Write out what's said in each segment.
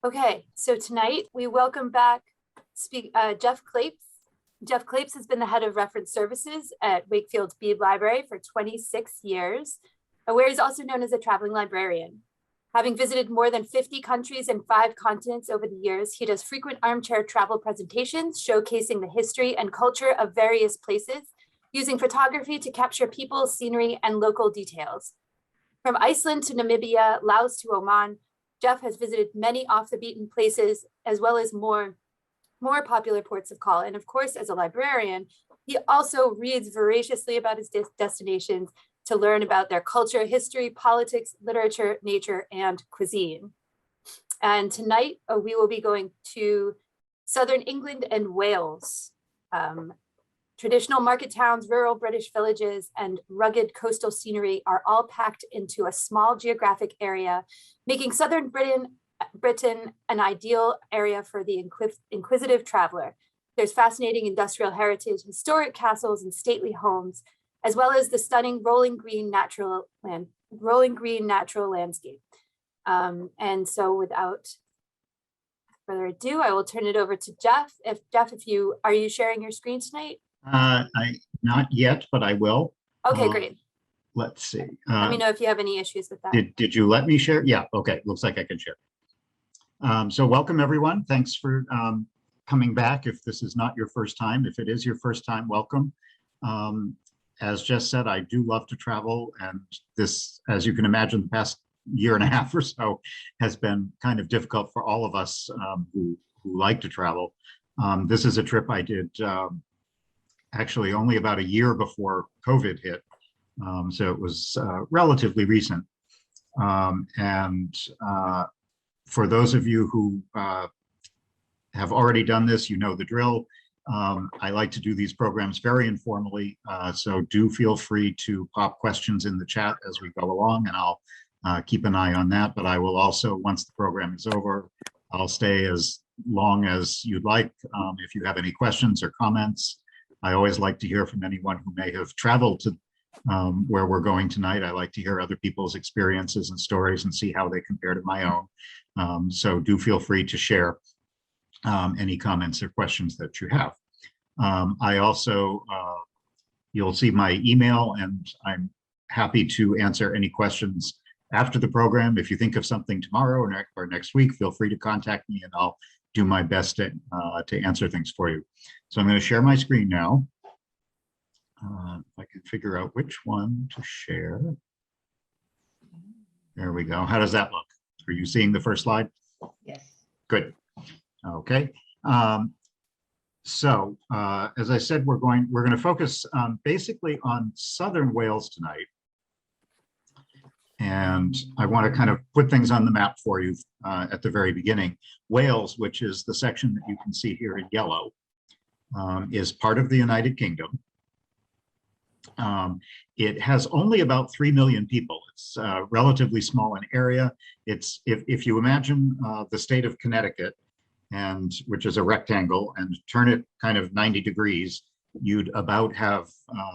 Okay, so tonight we welcome back Jeff Klapes. Jeff Klapes has been the head of reference services at Wakefield's Beebe Library for 26 years, where he's also known as a traveling librarian. Having visited more than 50 countries and 5 continents over the years, he does frequent armchair travel presentations showcasing the history and culture of various places, using photography to capture people, scenery, and local details. From Iceland to Namibia, Laos to Oman, Jeff has visited many off the beaten places, as well as more popular ports of call. And of course, as a librarian, he also reads voraciously about his destinations to learn about their culture, history, politics, literature, nature, and cuisine. And tonight we will be going to southern England and Wales. Traditional market towns, rural British villages, and rugged coastal scenery are all packed into a small geographic area, making southern Britain an ideal area for the inquisitive traveler. There's fascinating industrial heritage, historic castles, and stately homes, as well as the stunning rolling green natural landscape. And so without further ado, I will turn it over to Jeff. Are you sharing your screen tonight? Not yet, but I will. Okay, great. Let's see. Let me know if you have any issues with that. Did you let me share? Yeah, okay, looks like I can share. So welcome everyone. Thanks for coming back. If this is not your first time, if it is your first time, welcome. As Jess said, I do love to travel, and this, as you can imagine, the past year and a half or so has been kind of difficult for all of us who like to travel. This is a trip I did actually only about a year before COVID hit. So it was relatively recent. For those of you who have already done this, you know the drill. I like to do these programs very informally, so do feel free to pop questions in the chat as we go along, and I'll keep an eye on that. But I will also, once the program is over, I'll stay as long as you'd like. If you have any questions or comments, I always like to hear from anyone who may have traveled to where we're going tonight. I like to hear other people's experiences and stories and see how they compare to my own. So do feel free to share any comments or questions that you have. I also, you'll see my email, and I'm happy to answer any questions after the program. If you think of something tomorrow or next week, feel free to contact me and I'll do my best to answer things for you. So I'm going to share my screen now. If I can figure out which one to share. There we go. How does that look? Are you seeing the first slide? Yes. Good. Okay. So as I said, we're going to focus basically on southern Wales tonight. And I want to kind of put things on the map for you at the very beginning. Wales, which is the section that you can see here in yellow, is part of the United Kingdom. It has only about 3 million people. It's relatively small in area. It's, if you imagine the state of Connecticut, and which is a rectangle, and turn it kind of 90 degrees, you'd about have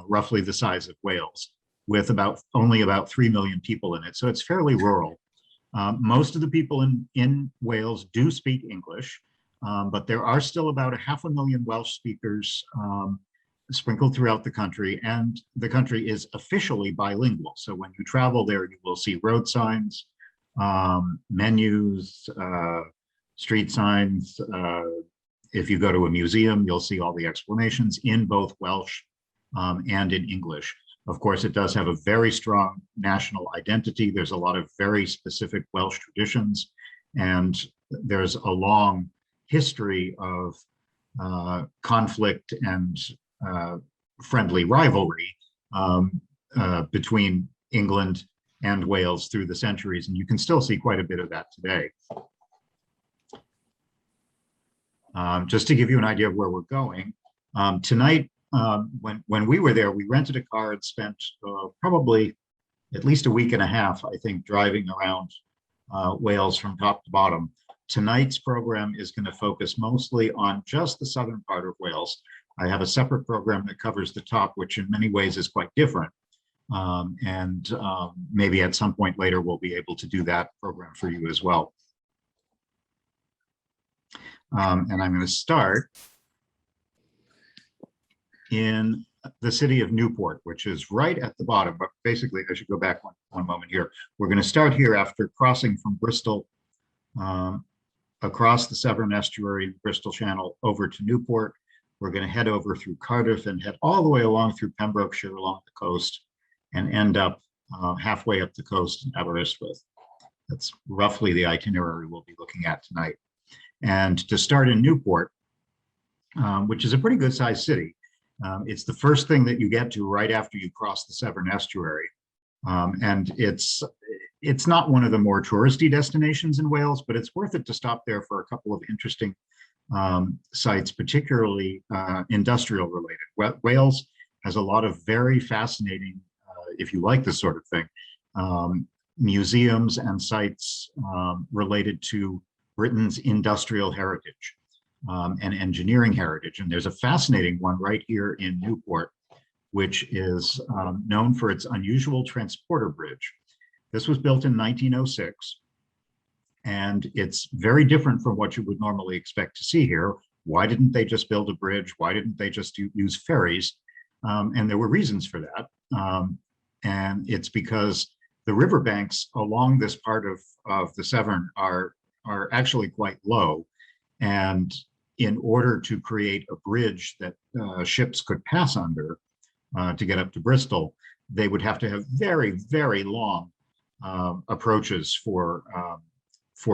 roughly the size of Wales, with only about 3 million people in it. So it's fairly rural. Most of the people in Wales do speak English, but there are still about 500,000 Welsh speakers sprinkled throughout the country, and the country is officially bilingual. So when you travel there, you will see road signs, menus, street signs. If you go to a museum, you'll see all the explanations in both Welsh and in English. Of course, it does have a very strong national identity. There's a lot of very specific Welsh traditions, and there's a long history of conflict and friendly rivalry between England and Wales through the centuries, and you can still see quite a bit of that today. Just to give you an idea of where we're going, tonight, when we were there, we rented a car and spent probably at least a week and a half, I think, driving around Wales from top to bottom. Tonight's program is going to focus mostly on just the southern part of Wales. I have a separate program that covers the top, which in many ways is quite different. Maybe at some point later, we'll be able to do that program for you as well. And I'm going to start in the city of Newport, which is right at the bottom, but basically I should go back one moment here. We're going to start here after crossing from Bristol across the Severn Estuary, Bristol Channel over to Newport. We're going to head over through Cardiff and head all the way along through Pembrokeshire along the coast and end up halfway up the coast in Aberystwyth. That's roughly the itinerary we'll be looking at tonight. And to start in Newport, which is a pretty good sized city, it's the first thing that you get to right after you cross the Severn Estuary. And it's not one of the more touristy destinations in Wales, but it's worth it to stop there for a couple of interesting sites, particularly industrial related. Wales has a lot of very fascinating, if you like this sort of thing, museums and sites related to Britain's industrial heritage and engineering heritage. And there's a fascinating one right here in Newport, which is known for its unusual transporter bridge. This was built in 1906, and it's very different from what you would normally expect to see here. Why didn't they just build a bridge? Why didn't they just use ferries? And there were reasons for that. And it's because the riverbanks along this part of the Severn are actually quite low. And in order to create a bridge that ships could pass under to get up to Bristol, they would have to have very, very long approaches for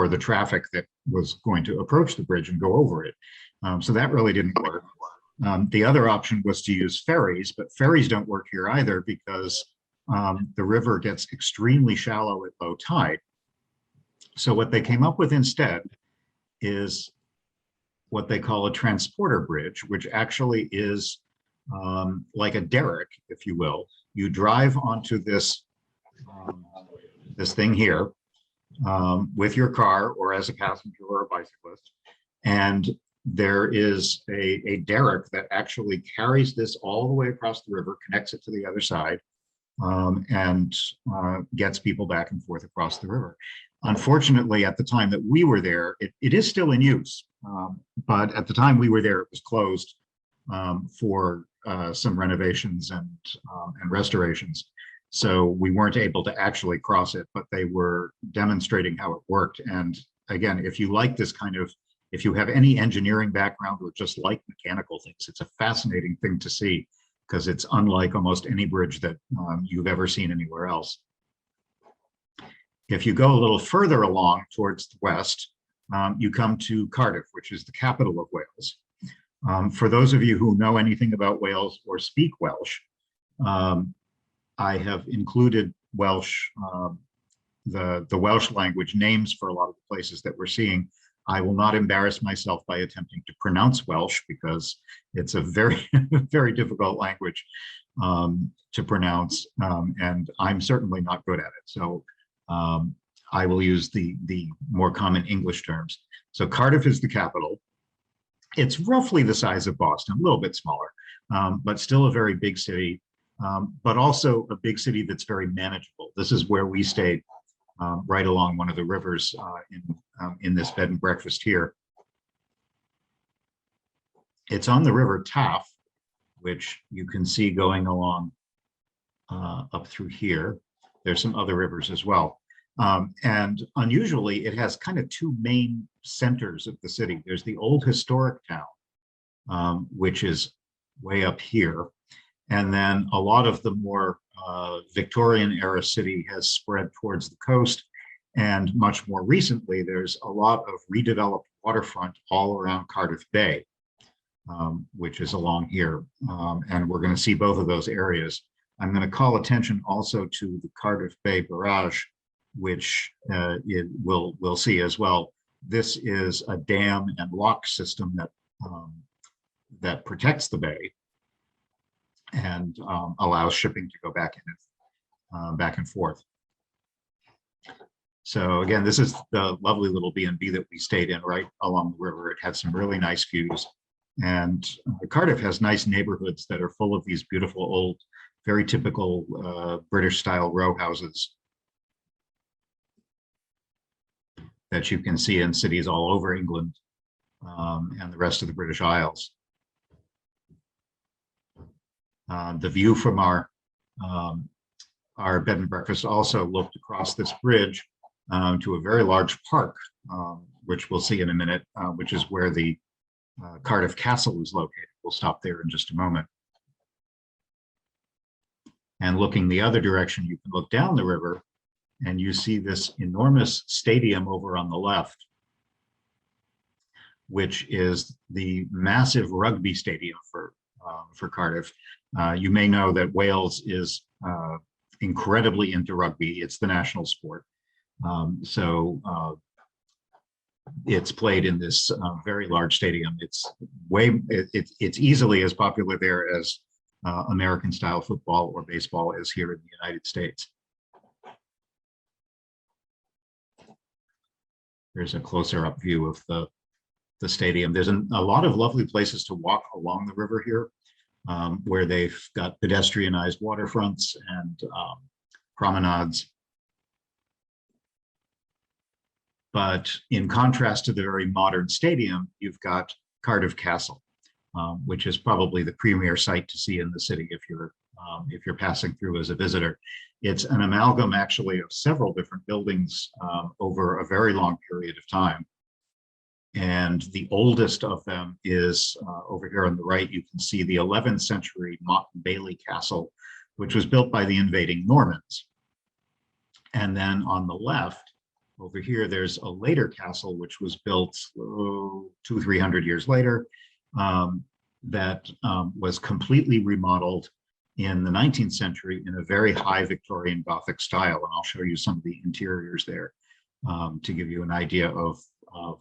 the traffic that was going to approach the bridge and go over it. So that really didn't work. The other option was to use ferries, but ferries don't work here either because the river gets extremely shallow at low tide. So what they came up with instead is what they call a transporter bridge, which actually is like a derrick, if you will. You drive onto this thing here with your car or as a passenger or a bicyclist, and there is a derrick that actually carries this all the way across the river, connects it to the other side, and gets people back and forth across the river. Unfortunately, at the time that we were there, it is still in use, but at the time we were there, it was closed for some renovations and restorations. So we weren't able to actually cross it, but they were demonstrating how it worked. And again, if you like this kind of, if you have any engineering background or just like mechanical things, it's a fascinating thing to see because it's unlike almost any bridge that you've ever seen anywhere else. If you go a little further along towards the west, you come to Cardiff, which is the capital of Wales. For those of you who know anything about Wales or speak Welsh, I have included Welsh, the Welsh language names for a lot of the places that we're seeing. I will not embarrass myself by attempting to pronounce Welsh because it's a very, very difficult language to pronounce, and I'm certainly not good at it. So I will use the more common English terms. So Cardiff is the capital. It's roughly the size of Boston, a little bit smaller, but still a very big city, but also a big city that's very manageable. This is where we stayed, right along one of the rivers in this bed and breakfast here. It's on the River Taff, which you can see going along up through here. There's some other rivers as well. And unusually, it has kind of two main centers of the city. There's the old historic town, which is way up here. And then a lot of the more Victorian era city has spread towards the coast. And much more recently, there's a lot of redeveloped waterfront all around Cardiff Bay, which is along here. And we're going to see both of those areas. I'm going to call attention also to the Cardiff Bay Barrage, which we'll see as well. This is a dam and lock system that protects the bay and allows shipping to go back and forth. So again, this is the lovely little B&B that we stayed in right along the river. It had some really nice views, and Cardiff has nice neighborhoods that are full of these beautiful old, very typical British-style row houses that you can see in cities all over England. and the rest of the British Isles. The view from our bed and breakfast also looked across this bridge to a very large park, which we'll see in a minute, which is where the Cardiff Castle is located. We'll stop there in just a moment. And looking the other direction, you can look down the river and you see this enormous stadium over on the left, which is the massive rugby stadium for Cardiff. You may know that Wales is incredibly into rugby. It's the national sport. It's played in this very large stadium. It's easily as popular there as American style football or baseball is here in the United States. There's a closer up view of the stadium. There's a lot of lovely places to walk along the river here, where they've got pedestrianized waterfronts and promenades. But in contrast to the very modern stadium, you've got Cardiff Castle, which is probably the premier sight to see in the city if you're passing through as a visitor. It's an amalgam actually of several different buildings over a very long period of time. And the oldest of them is over here on the right. You can see the 11th century Motte and Bailey Castle, which was built by the invading Normans. And then on the left, over here, there's a later castle, which was built 200-300 years later, that was completely remodeled in the 19th century in a very high Victorian Gothic style. And I'll show you some of the interiors there to give you an idea of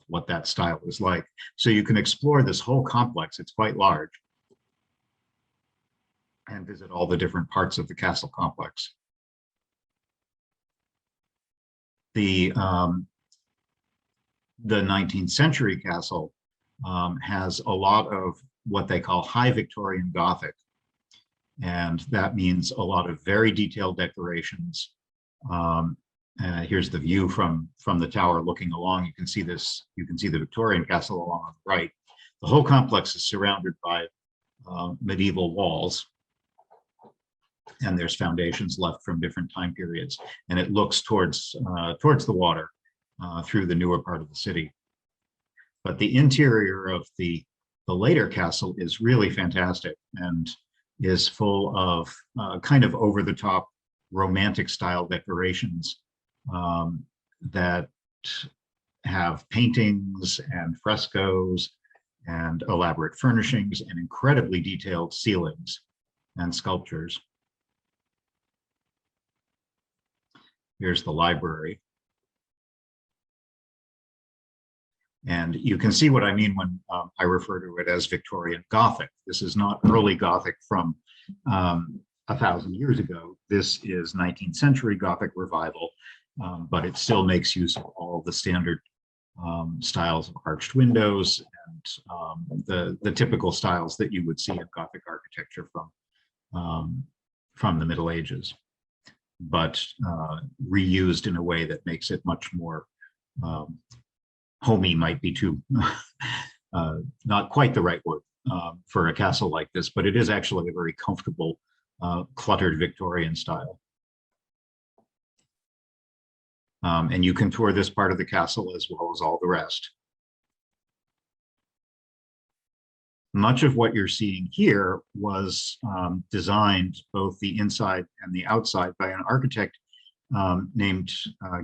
what that style is like. So you can explore this whole complex. It's quite large, and visit all the different parts of the castle complex. The 19th century castle has a lot of what they call high Victorian Gothic. And that means a lot of very detailed decorations. Here's the view from the tower looking along. You can see this, you can see the Victorian castle along on the right. The whole complex is surrounded by medieval walls. And there's foundations left from different time periods. And it looks towards the water through the newer part of the city. But the interior of the later castle is really fantastic and is full of kind of over-the-top romantic style decorations that have paintings and frescoes and elaborate furnishings and incredibly detailed ceilings and sculptures. Here's the library. And you can see what I mean when I refer to it as Victorian Gothic. This is not early Gothic from 1,000 years ago. This is 19th century Gothic revival, but it still makes use of all the standard styles of arched windows and the typical styles that you would see in Gothic architecture from the Middle Ages, but reused in a way that makes it much more homey. Might be too not quite the right word for a castle like this, but it is actually a very comfortable cluttered Victorian style. And you can tour this part of the castle as well as all the rest. Much of what you're seeing here was designed, both the inside and the outside, by an architect named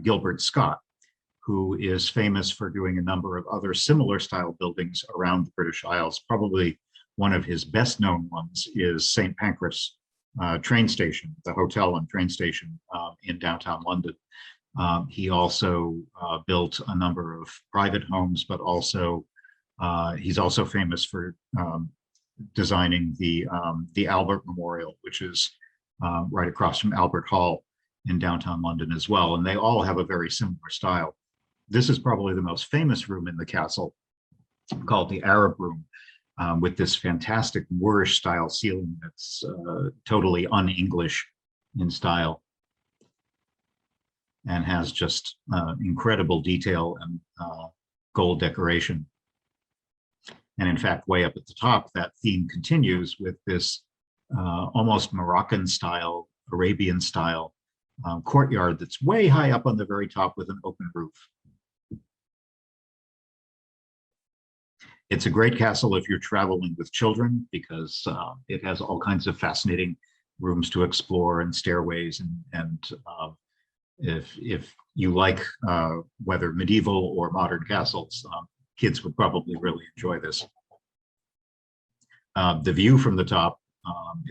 Gilbert Scott, who is famous for doing a number of other similar style buildings around the British Isles. Probably one of his best known ones is St. Pancras train station, the hotel and train station in downtown London. He also built a number of private homes, but also he's also famous for designing the Albert Memorial, which is right across from Albert Hall in downtown London as well. And they all have a very similar style. This is probably the most famous room in the castle, called the Arab Room, with this fantastic Moorish style ceiling that's totally un-English in style and has just incredible detail and gold decoration. And in fact, way up at the top, that theme continues with this almost Moroccan style, Arabian style courtyard that's way high up on the very top with an open roof. It's a great castle if you're traveling with children because it has all kinds of fascinating rooms to explore and stairways. And if you like whether medieval or modern castles, kids would probably really enjoy this. The view from the top,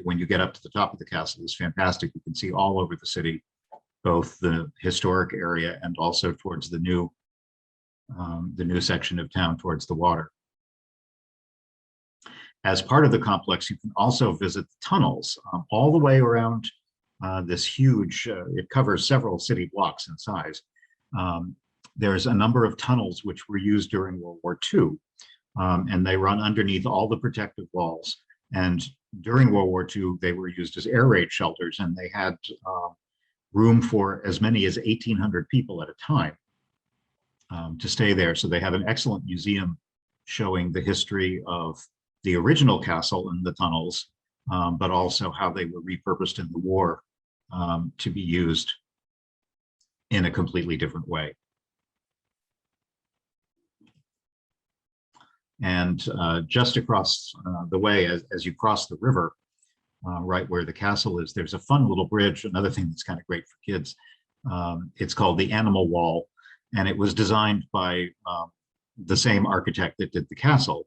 when you get up to the top of the castle, is fantastic. You can see all over the city, both the historic area and also towards the new section of town towards the water. As part of the complex, you can also visit the tunnels all the way around this huge, it covers several city blocks in size. There's a number of tunnels which were used during World War II, and they run underneath all the protective walls. And during World War II, they were used as air raid shelters, and they had room for as many as 1,800 people at a time to stay there. So they have an excellent museum showing the history of the original castle and the tunnels, but also how they were repurposed in the war to be used in a completely different way. And just across the way, as you cross the river, right where the castle is, there's a fun little bridge, another thing that's kind of great for kids. It's called the Animal Wall, and it was designed by the same architect that did the castle.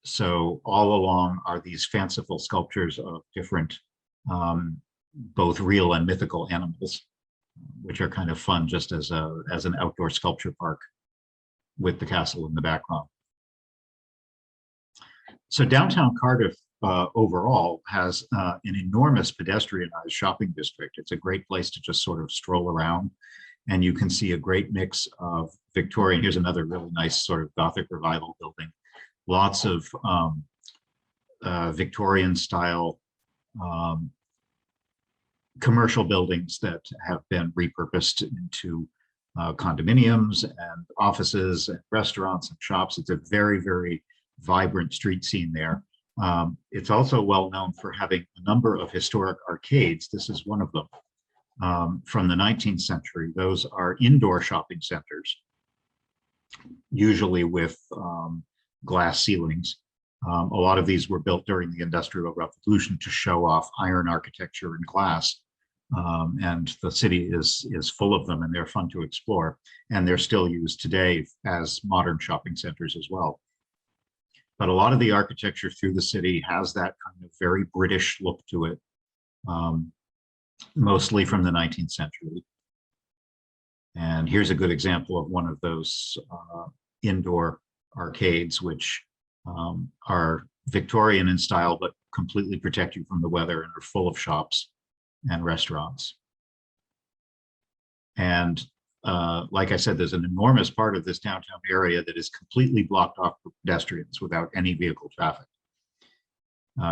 So all along are these fanciful sculptures of different, both real and mythical animals, which are kind of fun just as an outdoor sculpture park with the castle in the background. So downtown Cardiff overall has an enormous pedestrianized shopping district. It's a great place to just sort of stroll around, and you can see a great mix of Victorian. Here's another really nice sort of Gothic revival building. Lots of Victorian style commercial buildings that have been repurposed into condominiums and offices and restaurants and shops. It's a very, very vibrant street scene there. It's also well known for having a number of historic arcades. This is one of them from the 19th century. Those are indoor shopping centers, usually with glass ceilings. A lot of these were built during the Industrial Revolution to show off iron architecture and glass. And the city is full of them, and they're fun to explore. And they're still used today as modern shopping centers as well. But a lot of the architecture through the city has that kind of very British look to it, mostly from the 19th century. And here's a good example of one of those indoor arcades, which are Victorian in style, but completely protect you from the weather and are full of shops and restaurants. And like I said, there's an enormous part of this downtown area that is completely blocked off for pedestrians without any vehicle traffic.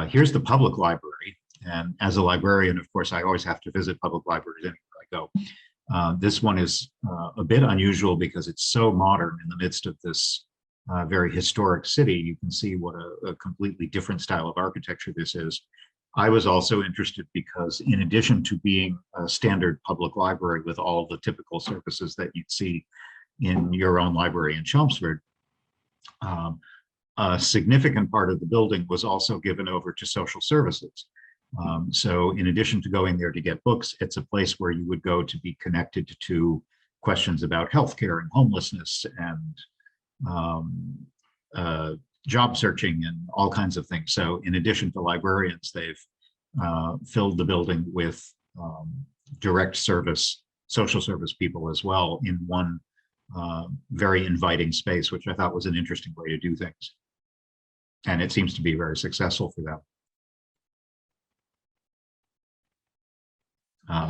Here's the public library. And as a librarian, of course, I always have to visit public libraries anywhere I go. This one is a bit unusual because it's so modern in the midst of this very historic city. You can see what a completely different style of architecture this is. I was also interested because in addition to being a standard public library with all the typical services that you'd see in your own library in Chelmsford, a significant part of the building was also given over to social services. So in addition to going there to get books, it's a place where you would go to be connected to questions about healthcare and homelessness and job searching and all kinds of things. So in addition to librarians, they've filled the building with direct service, social service people as well in one very inviting space, which I thought was an interesting way to do things. And it seems to be very successful for them.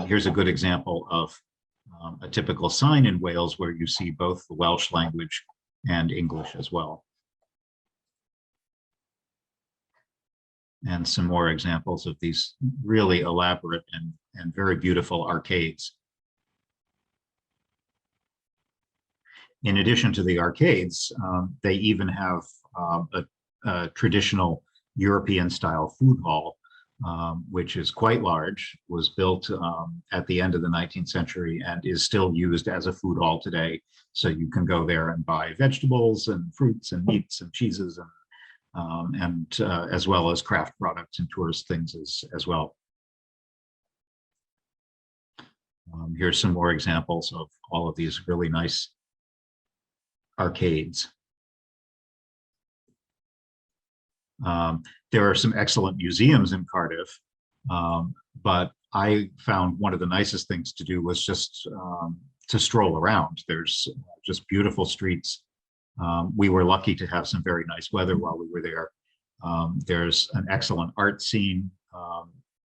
Here's a good example of a typical sign in Wales where you see both the Welsh language and English as well. And some more examples of these really elaborate and very beautiful arcades. In addition to the arcades, they even have a traditional European style food hall, which is quite large, was built at the end of the 19th century and is still used as a food hall today. So you can go there and buy vegetables and fruits and meats and cheeses and as well as craft products and tourist things as well. Here's some more examples of all of these really nice arcades. There are some excellent museums in Cardiff, but I found one of the nicest things to do was just to stroll around. There's just beautiful streets. We were lucky to have some very nice weather while we were there. There's an excellent art scene.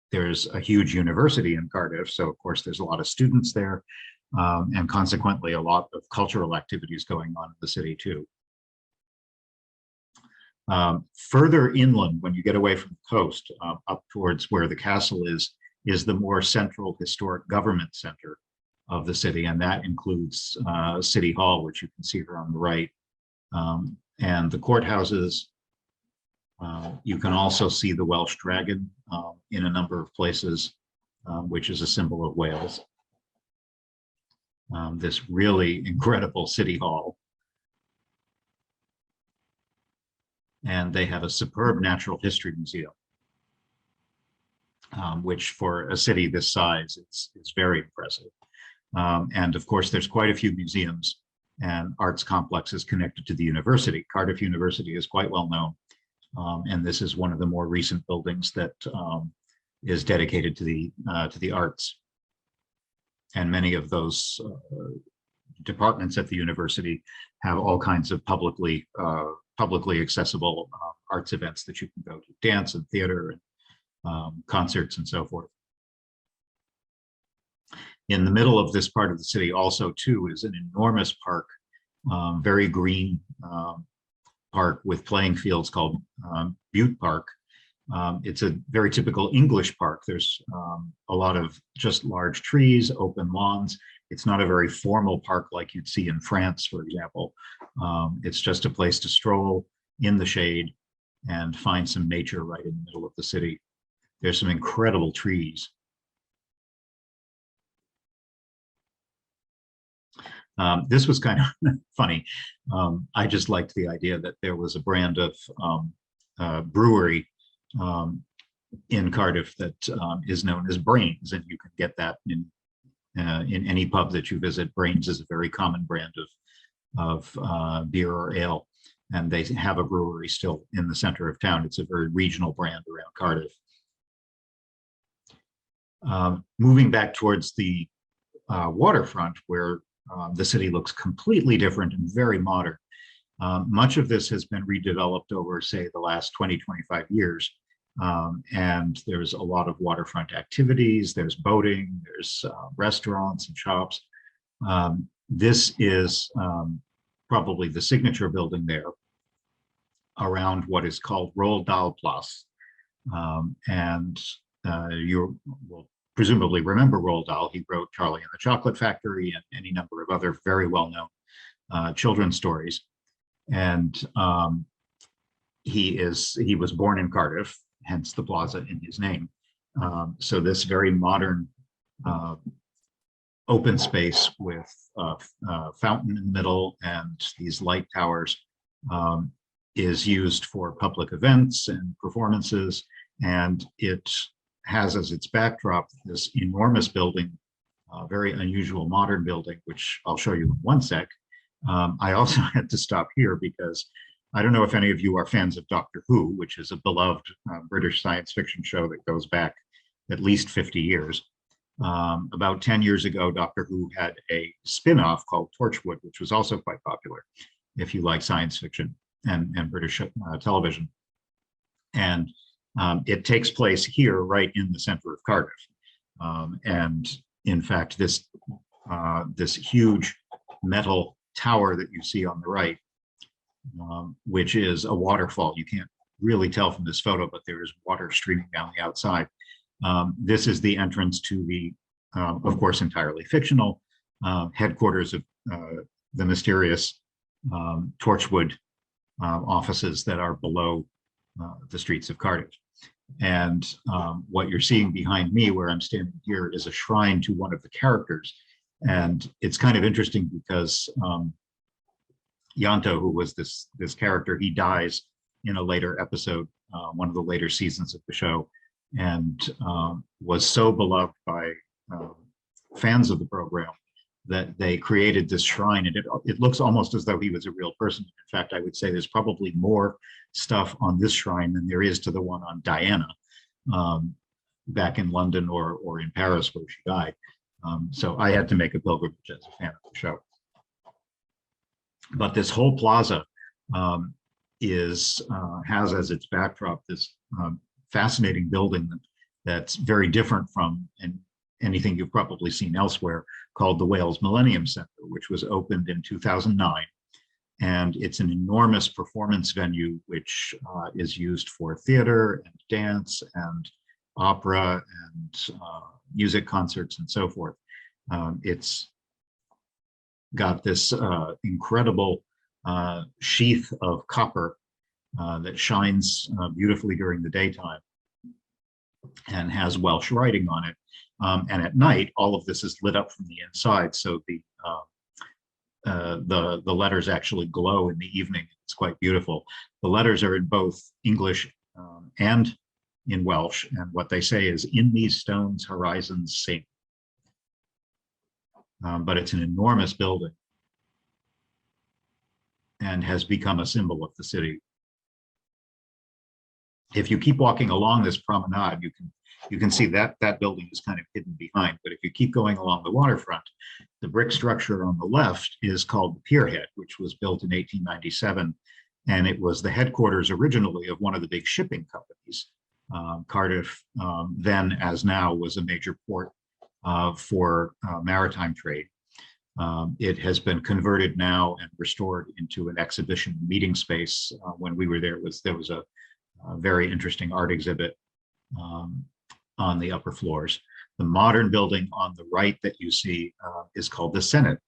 There's a huge university in Cardiff, so of course there's a lot of students there, and consequently a lot of cultural activities going on in the city too. Further inland, when you get away from the coast, up towards where the castle is the more central historic government center of the city, and that includes City Hall, which you can see here on the right, and the courthouses. You can also see the Welsh dragon in a number of places, which is a symbol of Wales. This really incredible City Hall. And they have a superb natural history museum, which for a city this size is very impressive. And of course, there's quite a few museums and arts complexes connected to the university. Cardiff University is quite well known. And this is one of the more recent buildings that is dedicated to the arts. And many of those departments at the university have all kinds of publicly accessible arts events that you can go to, dance and theater and concerts and so forth. In the middle of this part of the city also too is an enormous park, very green park with playing fields called Butte Park. It's a very typical English park. There's a lot of just large trees, open lawns. It's not a very formal park like you'd see in France, for example. It's just a place to stroll in the shade and find some nature right in the middle of the city. There's some incredible trees. This was kind of funny. I just liked the idea that there was a brand of brewery in Cardiff that is known as Brains, and you can get that in any pub that you visit. Brains is a very common brand of beer or ale, and they have a brewery still in the center of town. It's a very regional brand around Cardiff. Moving back towards the waterfront, where the city looks completely different and very modern. Much of this has been redeveloped over, say, the last 20, 25 years. And there's a lot of waterfront activities, there's boating, there's restaurants and shops. This is probably the signature building there around what is called Roald Dahl Plus. And you will presumably remember Roald Dahl. He wrote Charlie and the Chocolate Factory and any number of other very well-known children's stories. And he was born in Cardiff, hence the plaza in his name. So this very modern open space with a fountain in the middle and these light towers is used for public events and performances. And it has as its backdrop this enormous building, very unusual modern building, which I'll show you in one sec. I also had to stop here because I don't know if any of you are fans of Doctor Who, which is a beloved British science fiction show that goes back at least 50 years. About 10 years ago, Doctor Who had a spin-off called Torchwood, which was also quite popular if you like science fiction and British television. And it takes place here right in the center of Cardiff. And in fact, this huge metal tower that you see on the right, which is a waterfall. You can't really tell from this photo, but there is water streaming down the outside. This is the entrance to the, of course, entirely fictional headquarters of the mysterious Torchwood offices that are below the streets of Cardiff. And what you're seeing behind me, where I'm standing here, is a shrine to one of the characters. And it's kind of interesting because Ianto, who was this character, he dies in a later episode, one of the later seasons of the show, and was so beloved by fans of the program that they created this shrine, and it looks almost as though he was a real person. In fact, I would say there's probably more stuff on this shrine than there is to the one on Diana back in London or in Paris where she died. So I had to make a pilgrimage as a fan of the show. But this whole plaza has as its backdrop this fascinating building that's very different from anything you've probably seen elsewhere, called the Wales Millennium Centre, which was opened in 2009. And it's an enormous performance venue, which is used for theater and dance and opera and music concerts and so forth. It's got this incredible sheath of copper that shines beautifully during the daytime and has Welsh writing on it. And at night, all of this is lit up from the inside, so the letters actually glow in the evening. It's quite beautiful. The letters are in both English and in Welsh, and what they say is, "In these stones, horizons sing." But it's an enormous building and has become a symbol of the city. If you keep walking along this promenade, you can see that building is kind of hidden behind. But if you keep going along the waterfront, the brick structure on the left is called the Pierhead, which was built in 1897. And it was the headquarters originally of one of the big shipping companies. Cardiff, then as now, was a major port for maritime trade. It has been converted now and restored into an exhibition meeting space. When we were there was a very interesting art exhibit on the upper floors. The modern building on the right that you see is called the Senedd,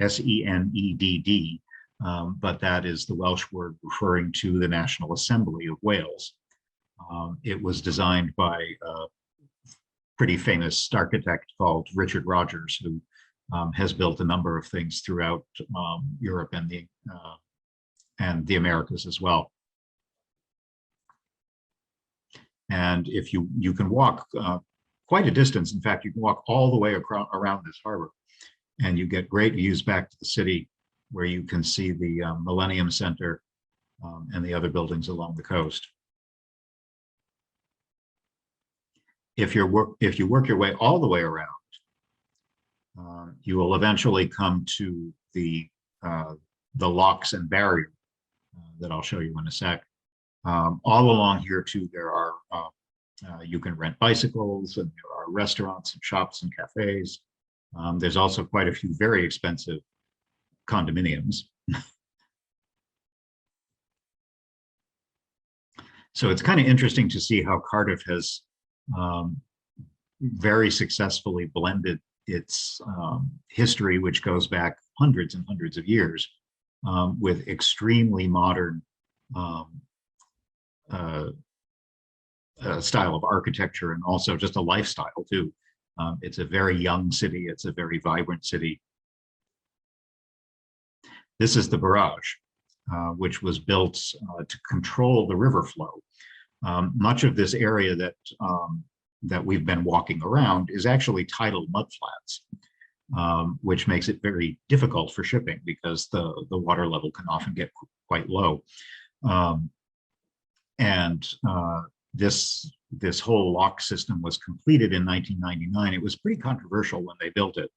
S-E-N-E-D-D, but that is the Welsh word referring to the National Assembly of Wales. It was designed by a pretty famous architect called Richard Rogers, who has built a number of things throughout Europe and the Americas as well. And if you can walk quite a distance, in fact, you can walk all the way around this harbor, and you get great views back to the city, where you can see the Millennium Center and the other buildings along the coast. If you work your way all the way around, you will eventually come to the locks and barrier that I'll show you in a sec. All along here too, there are you can rent bicycles, and there are restaurants and shops and cafes. There's also quite a few very expensive condominiums. So it's kind of interesting to see how Cardiff has very successfully blended its history, which goes back hundreds and hundreds of years, with extremely modern style of architecture, and also just a lifestyle too. It's a very young city. It's a very vibrant city. This is the barrage, which was built to control the river flow. Much of this area that we've been walking around is actually tidal mudflats, which makes it very difficult for shipping because the water level can often get quite low. This whole lock system was completed in 1999. It was pretty controversial when they built it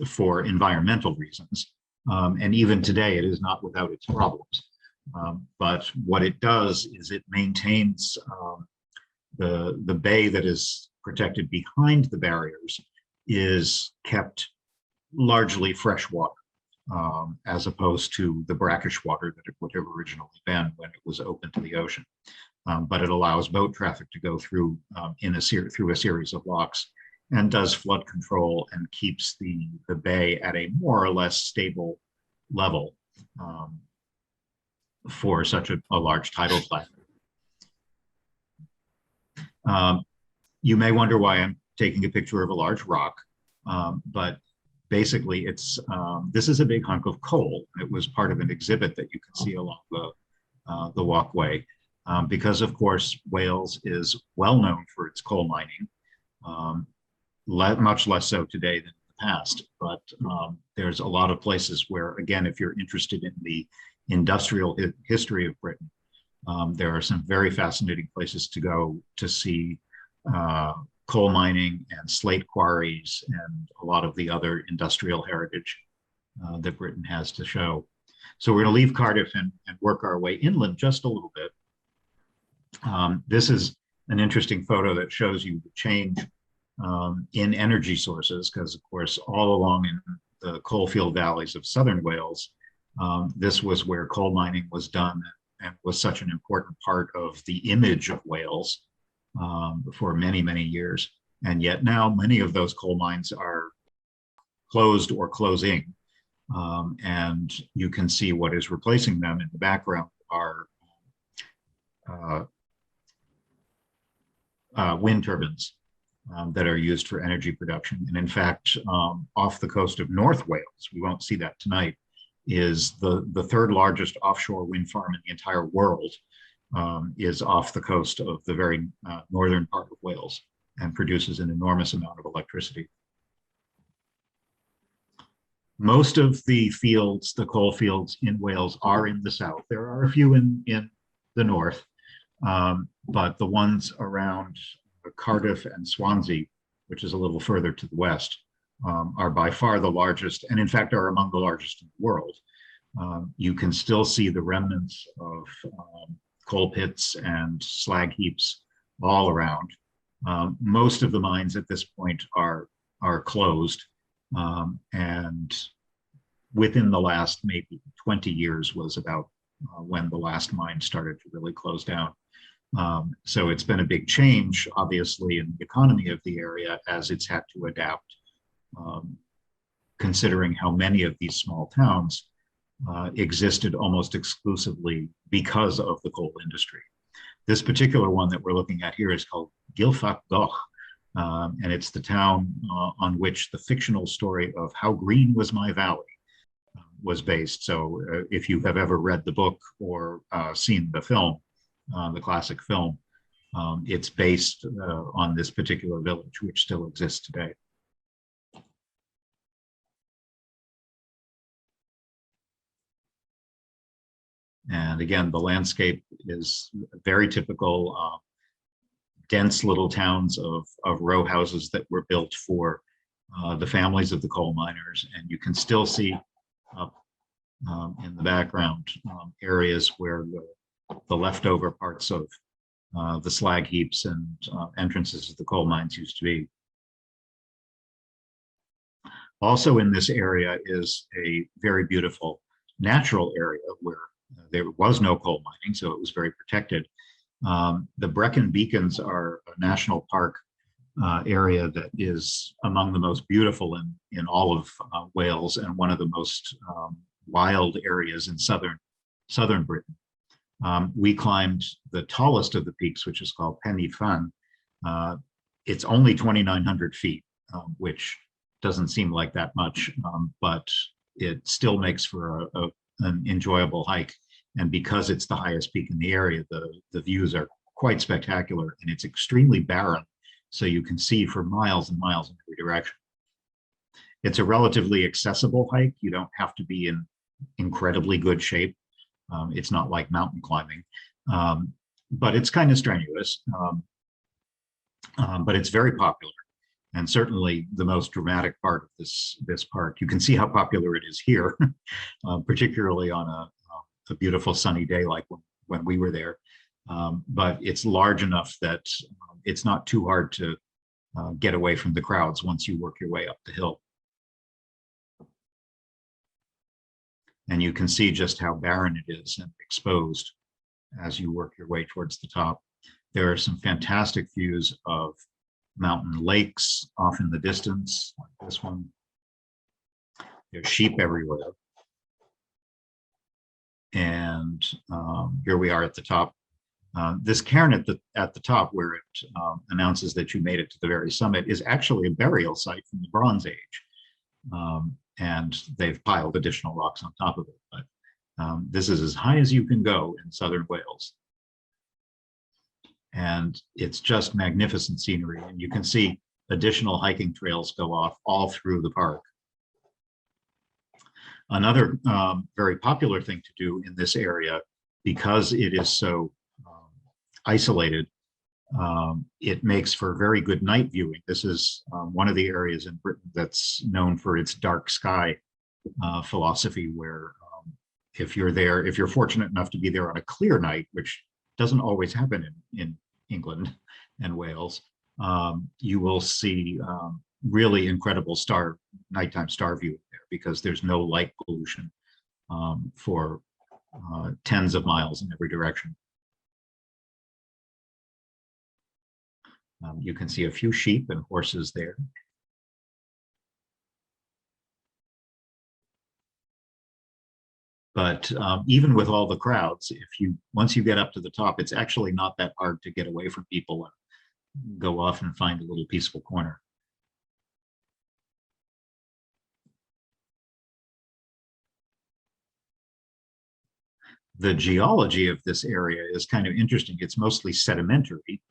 for environmental reasons. And even today, it is not without its problems. But what it does is it maintains the bay that is protected behind the barriers is kept largely fresh water, as opposed to the brackish water that it would have originally been when it was open to the ocean. But it allows boat traffic to go through through a series of locks, and does flood control and keeps the bay at a more or less stable level. for such a large tidal flood. You may wonder why I'm taking a picture of a large rock, but basically this is a big hunk of coal. It was part of an exhibit that you can see along the walkway. Because of course, Wales is well known for its coal mining, much less so today than in the past, but there's a lot of places where, again, if you're interested in the industrial history of Britain, there are some very fascinating places to go to see coal mining and slate quarries and a lot of the other industrial heritage that Britain has to show. So we're going to leave Cardiff and work our way inland just a little bit. This is an interesting photo that shows you the change in energy sources, because of course, all along in the coalfield valleys of southern Wales, this was where coal mining was done and was such an important part of the image of Wales for many, many years. And yet now many of those coal mines are closed or closing. And you can see what is replacing them in the background are wind turbines that are used for energy production. And in fact, off the coast of North Wales, we won't see that tonight, is the third largest offshore wind farm in the entire world, is off the coast of the very northern part of Wales and produces an enormous amount of electricity. Most of the fields, the coal fields in Wales, are in the south. There are a few in the north, but the ones around Cardiff and Swansea, which is a little further to the west, are by far the largest, and in fact are among the largest in the world. You can still see the remnants of coal pits and slag heaps all around. Most of the mines at this point are closed, and within the last maybe 20 years was about when the last mine started to really close down. So it's been a big change, obviously, in the economy of the area as it's had to adapt, considering how many of these small towns existed almost exclusively because of the coal industry. This particular one that we're looking at here is called Gilfach Goch, and it's the town on which the fictional story of How Green Was My Valley was based. So if you have ever read the book or seen the film, the classic film, it's based on this particular village, which still exists today. And again, the landscape is very typical, dense little towns of row houses that were built for the families of the coal miners. And you can still see up in the background areas where the leftover parts of the slag heaps and entrances of the coal mines used to be. Also in this area is a very beautiful natural area where there was no coal mining, so it was very protected. The Brecon Beacons are a national park area that is among the most beautiful in all of Wales, and one of the most wild areas in southern Britain. We climbed the tallest of the peaks, which is called Pen y Fan. It's only 2,900 feet, which doesn't seem like that much, but it still makes for an enjoyable hike. And because it's the highest peak in the area, the views are quite spectacular, and it's extremely barren. So you can see for miles and miles in every direction. It's a relatively accessible hike. You don't have to be in incredibly good shape. It's not like mountain climbing, but it's kind of strenuous, but it's very popular. And certainly the most dramatic part of this park. You can see how popular it is here, particularly on a beautiful sunny day like when we were there. But it's large enough that it's not too hard to get away from the crowds once you work your way up the hill. And you can see just how barren it is and exposed as you work your way towards the top. There are some fantastic views of mountain lakes off in the distance, like this one. There's sheep everywhere. And here we are at the top. This cairn at the top, where it announces that you made it to the very summit, is actually a burial site from the Bronze Age. And they've piled additional rocks on top of it. But this is as high as you can go in southern Wales. And it's just magnificent scenery. And you can see additional hiking trails go off all through the park. Another very popular thing to do in this area, because it is so isolated, it makes for very good night viewing. This is one of the areas in Britain that's known for its dark sky philosophy, where if you're there, if you're fortunate enough to be there on a clear night, which doesn't always happen in England and Wales, you will see really incredible nighttime star viewing there, because there's no light pollution for tens of miles in every direction. You can see a few sheep and horses there. But even with all the crowds, once you get up to the top, it's actually not that hard to get away from people and go off and find a little peaceful corner. The geology of this area is kind of interesting. It's mostly sedimentary.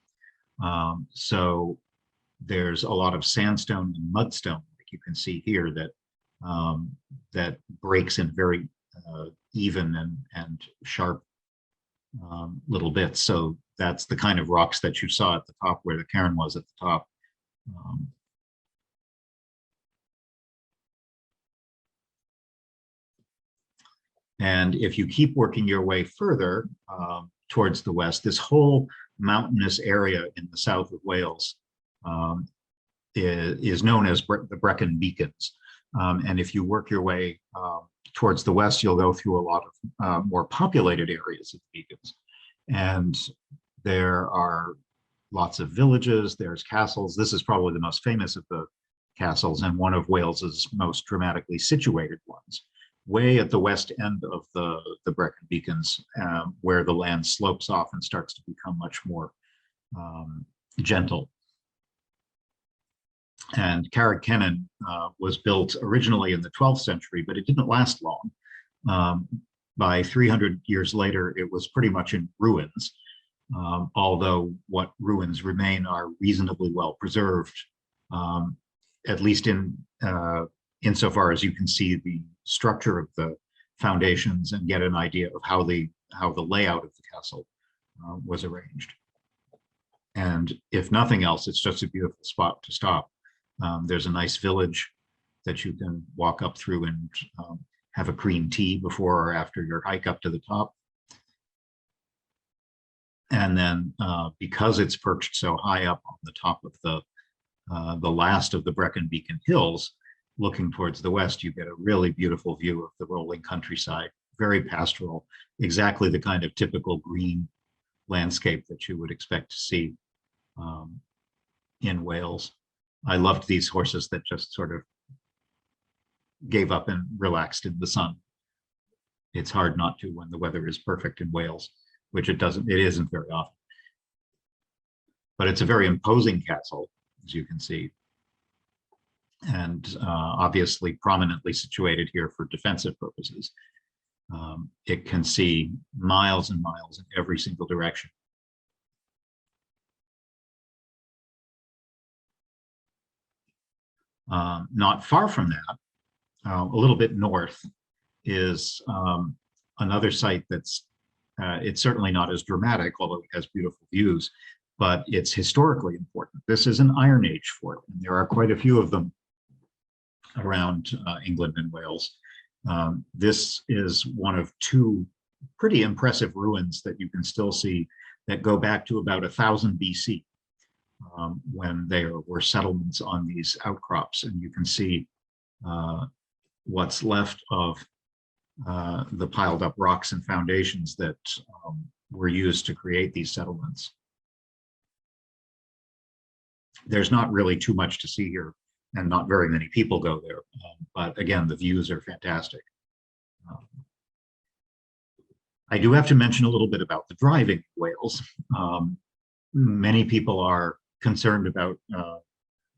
So there's a lot of sandstone and mudstone, like you can see here, that breaks in very even and sharp little bits. So that's the kind of rocks that you saw at the top, where the cairn was at the top. And if you keep working your way further towards the west, this whole mountainous area in the south of Wales is known as the Brecon Beacons. And if you work your way towards the west, you'll go through a lot of more populated areas of the beacons. And there are lots of villages, there's castles. This is probably the most famous of the castles and one of Wales's most dramatically situated ones, way at the west end of the Brecon Beacons, where the land slopes off and starts to become much more gentle. And Carrickkennen was built originally in the 12th century, but it didn't last long. By 300 years later, it was pretty much in ruins, although what ruins remain are reasonably well preserved, at least insofar as you can see the structure of the foundations and get an idea of how the layout of the castle was arranged. And if nothing else, it's just a beautiful spot to stop. There's a nice village that you can walk up through and have a green tea before or after your hike up to the top. And then because it's perched so high up on the top of the last of the Brecon Beacon Hills, looking towards the west, you get a really beautiful view of the rolling countryside, very pastoral, exactly the kind of typical green landscape that you would expect to see in Wales. I loved these horses that just sort of gave up and relaxed in the sun. It's hard not to when the weather is perfect in Wales, which it isn't very often. But it's a very imposing castle, as you can see, and obviously prominently situated here for defensive purposes. It can see miles and miles in every single direction. Not far from that, a little bit north, is another site that's, it's certainly not as dramatic, although it has beautiful views, but it's historically important. This is an Iron Age fort, and there are quite a few of them around England and Wales. This is one of two pretty impressive ruins that you can still see that go back to about 1000 BC, when there were settlements on these outcrops. And you can see what's left of the piled up rocks and foundations that were used to create these settlements. There's not really too much to see here, and not very many people go there. But again, the views are fantastic. I do have to mention a little bit about the driving in Wales. Many people are concerned about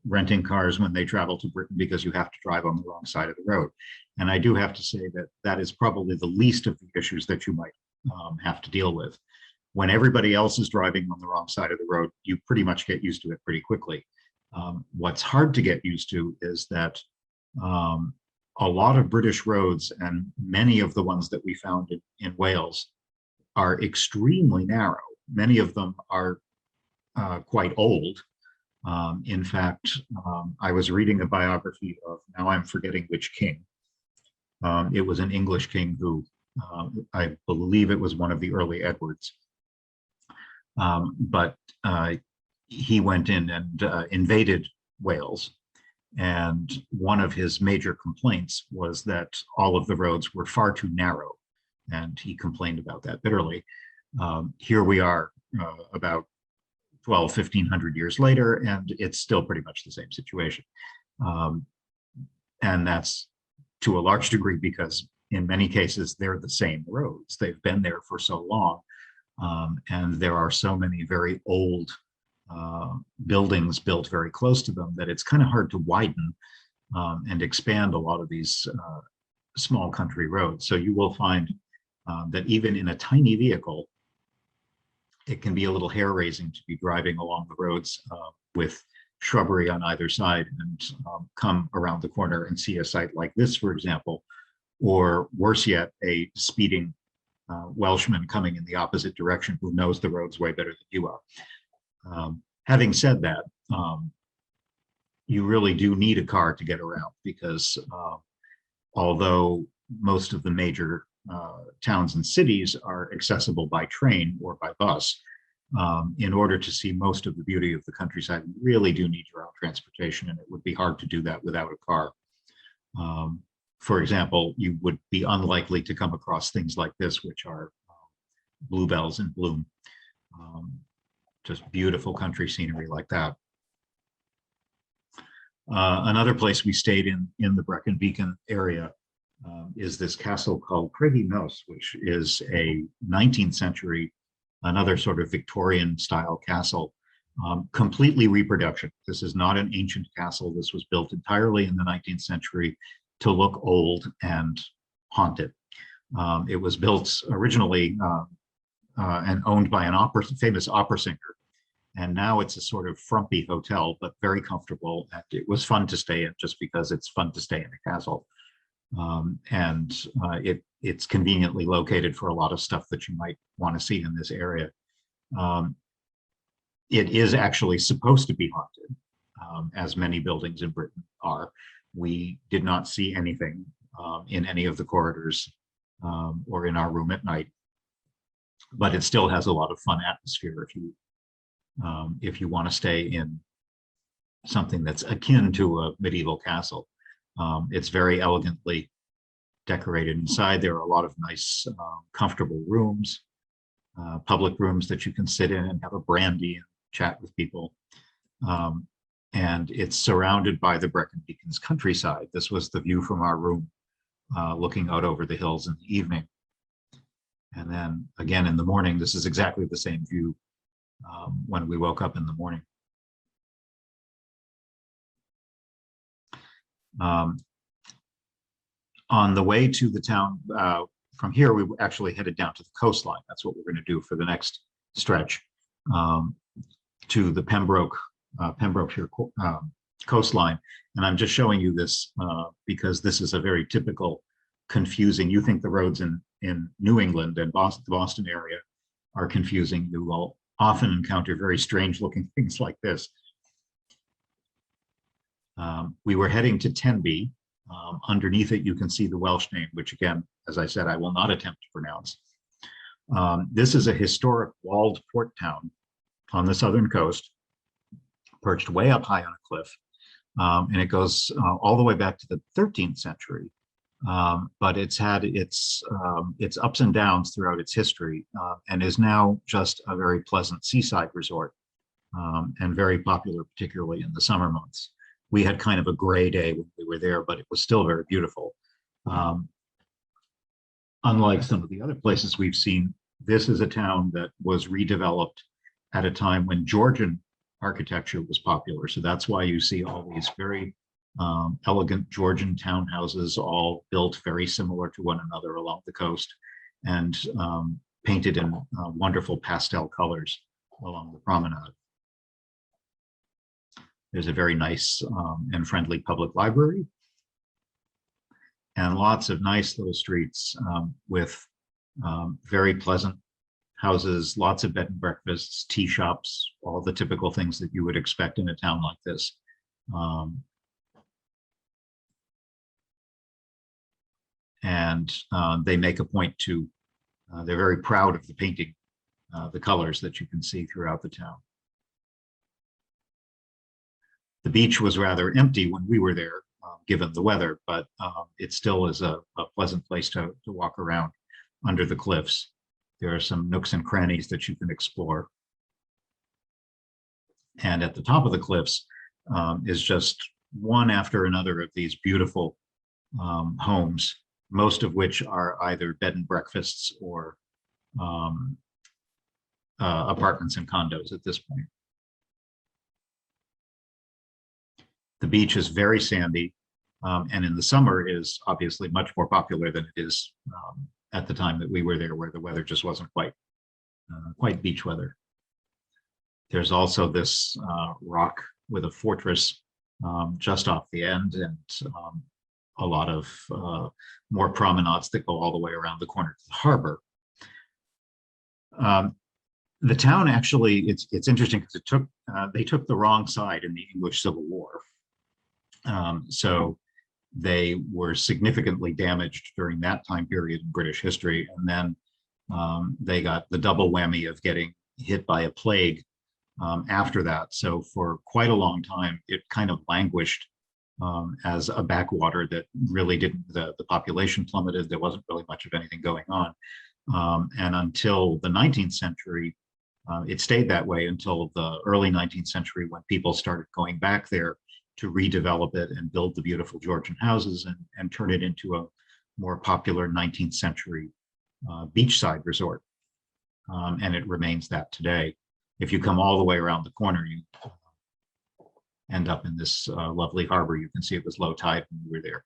renting cars when they travel to Britain because you have to drive on the wrong side of the road. And I do have to say that that is probably the least of the issues that you might have to deal with. When everybody else is driving on the wrong side of the road, you pretty much get used to it pretty quickly. What's hard to get used to is that a lot of British roads, and many of the ones that we found in Wales, are extremely narrow. Many of them are quite old. In fact, I was reading a biography of, now I'm forgetting which king. It was an English king who, I believe it was one of the early Edwards. But he went in and invaded Wales. And one of his major complaints was that all of the roads were far too narrow. And he complained about that bitterly. Here we are about 1,500 years later, and it's still pretty much the same situation. And that's to a large degree because in many cases, they're the same roads. They've been there for so long. And there are so many very old buildings built very close to them that it's kind of hard to widen and expand a lot of these small country roads. So you will find that even in a tiny vehicle, it can be a little hair-raising to be driving along the roads with shrubbery on either side and come around the corner and see a site like this, for example, or worse yet, a speeding Welshman coming in the opposite direction who knows the roads way better than you are. Having said that, you really do need a car to get around because although most of the major towns and cities are accessible by train or by bus, in order to see most of the beauty of the countryside, you really do need your own transportation, and it would be hard to do that without a car. For example, you would be unlikely to come across things like this, which are bluebells in bloom. Just beautiful country scenery like that. Another place we stayed in the Brecon Beacon area is this castle called Craigie-Nos, which is a 19th century, another sort of Victorian style castle, completely reproduction. This is not an ancient castle. This was built entirely in the 19th century to look old and haunted. It was built originally and owned by an famous opera singer. And now it's a sort of frumpy hotel, but very comfortable. And it was fun to stay in just because it's fun to stay in a castle. It's conveniently located for a lot of stuff that you might want to see in this area. It is actually supposed to be haunted, as many buildings in Britain are. We did not see anything in any of the corridors or in our room at night, but it still has a lot of fun atmosphere if you want to stay in something that's akin to a medieval castle. It's very elegantly decorated inside. There are a lot of nice, comfortable rooms, public rooms that you can sit in and have a brandy and chat with people. And it's surrounded by the Brecon Beacon's countryside. This was the view from our room, looking out over the hills in the evening. And then again in the morning, this is exactly the same view when we woke up in the morning. On the way to the town, from here, we actually headed down to the coastline. That's what we're going to do for the next stretch, to the Pembrokeshire coastline. And I'm just showing you this because this is a very typical confusing. You think the roads in New England and the Boston area are confusing. You will often encounter very strange looking things like this. We were heading to Tenby. Underneath it, you can see the Welsh name, which again, as I said, I will not attempt to pronounce. This is a historic walled port town on the southern coast, perched way up high on a cliff. And it goes all the way back to the 13th century. But it's had its ups and downs throughout its history, and is now just a very pleasant seaside resort, and very popular, particularly in the summer months. We had kind of a gray day when we were there, but it was still very beautiful. unlike some of the other places we've seen, this is a town that was redeveloped at a time when Georgian architecture was popular. So that's why you see all these very elegant Georgian townhouses, all built very similar to one another along the coast, and painted in wonderful pastel colors along the promenade. There's a very nice and friendly public library, and lots of nice little streets with very pleasant houses, lots of bed and breakfasts, tea shops, all the typical things that you would expect in a town like this. And they make a point to, they're very proud of the painting, the colors that you can see throughout the town. The beach was rather empty when we were there, given the weather, but it still is a pleasant place to walk around under the cliffs. There are some nooks and crannies that you can explore. And at the top of the cliffs is just one after another of these beautiful homes, most of which are either bed and breakfasts or apartments and condos at this point. The beach is very sandy, and in the summer is obviously much more popular than it is at the time that we were there, where the weather just wasn't quite beach weather. There's also this rock with a fortress just off the end, and a lot of more promenades that go all the way around the corner to the harbor. The town actually, it's interesting because they took the wrong side in the English Civil War. So they were significantly damaged during that time period in British history. And then they got the double whammy of getting hit by a plague after that. So for quite a long time, it kind of languished as a backwater that really didn't, the population plummeted. There wasn't really much of anything going on. And until the 19th century, it stayed that way until the early 19th century, when people started going back there to redevelop it and build the beautiful Georgian houses and turn it into a more popular 19th century beachside resort. And it remains that today. If you come all the way around the corner, you end up in this lovely harbor. You can see it was low tide when we were there.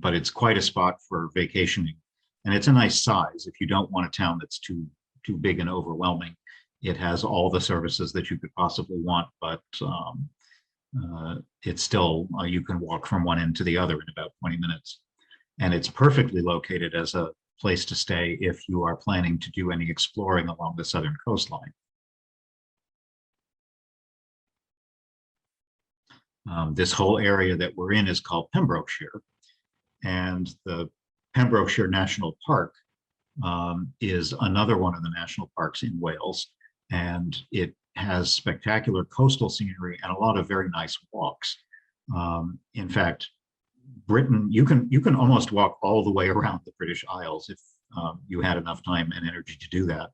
But it's quite a spot for vacationing. And it's a nice size. If you don't want a town that's too big and overwhelming, it has all the services that you could possibly want, but it's still, you can walk from one end to the other in about 20 minutes. And it's perfectly located as a place to stay if you are planning to do any exploring along the southern coastline. This whole area that we're in is called Pembrokeshire, and the Pembrokeshire National Park is another one of the national parks in Wales, and it has spectacular coastal scenery and a lot of very nice walks. In fact, Britain, you can almost walk all the way around the British Isles if you had enough time and energy to do that.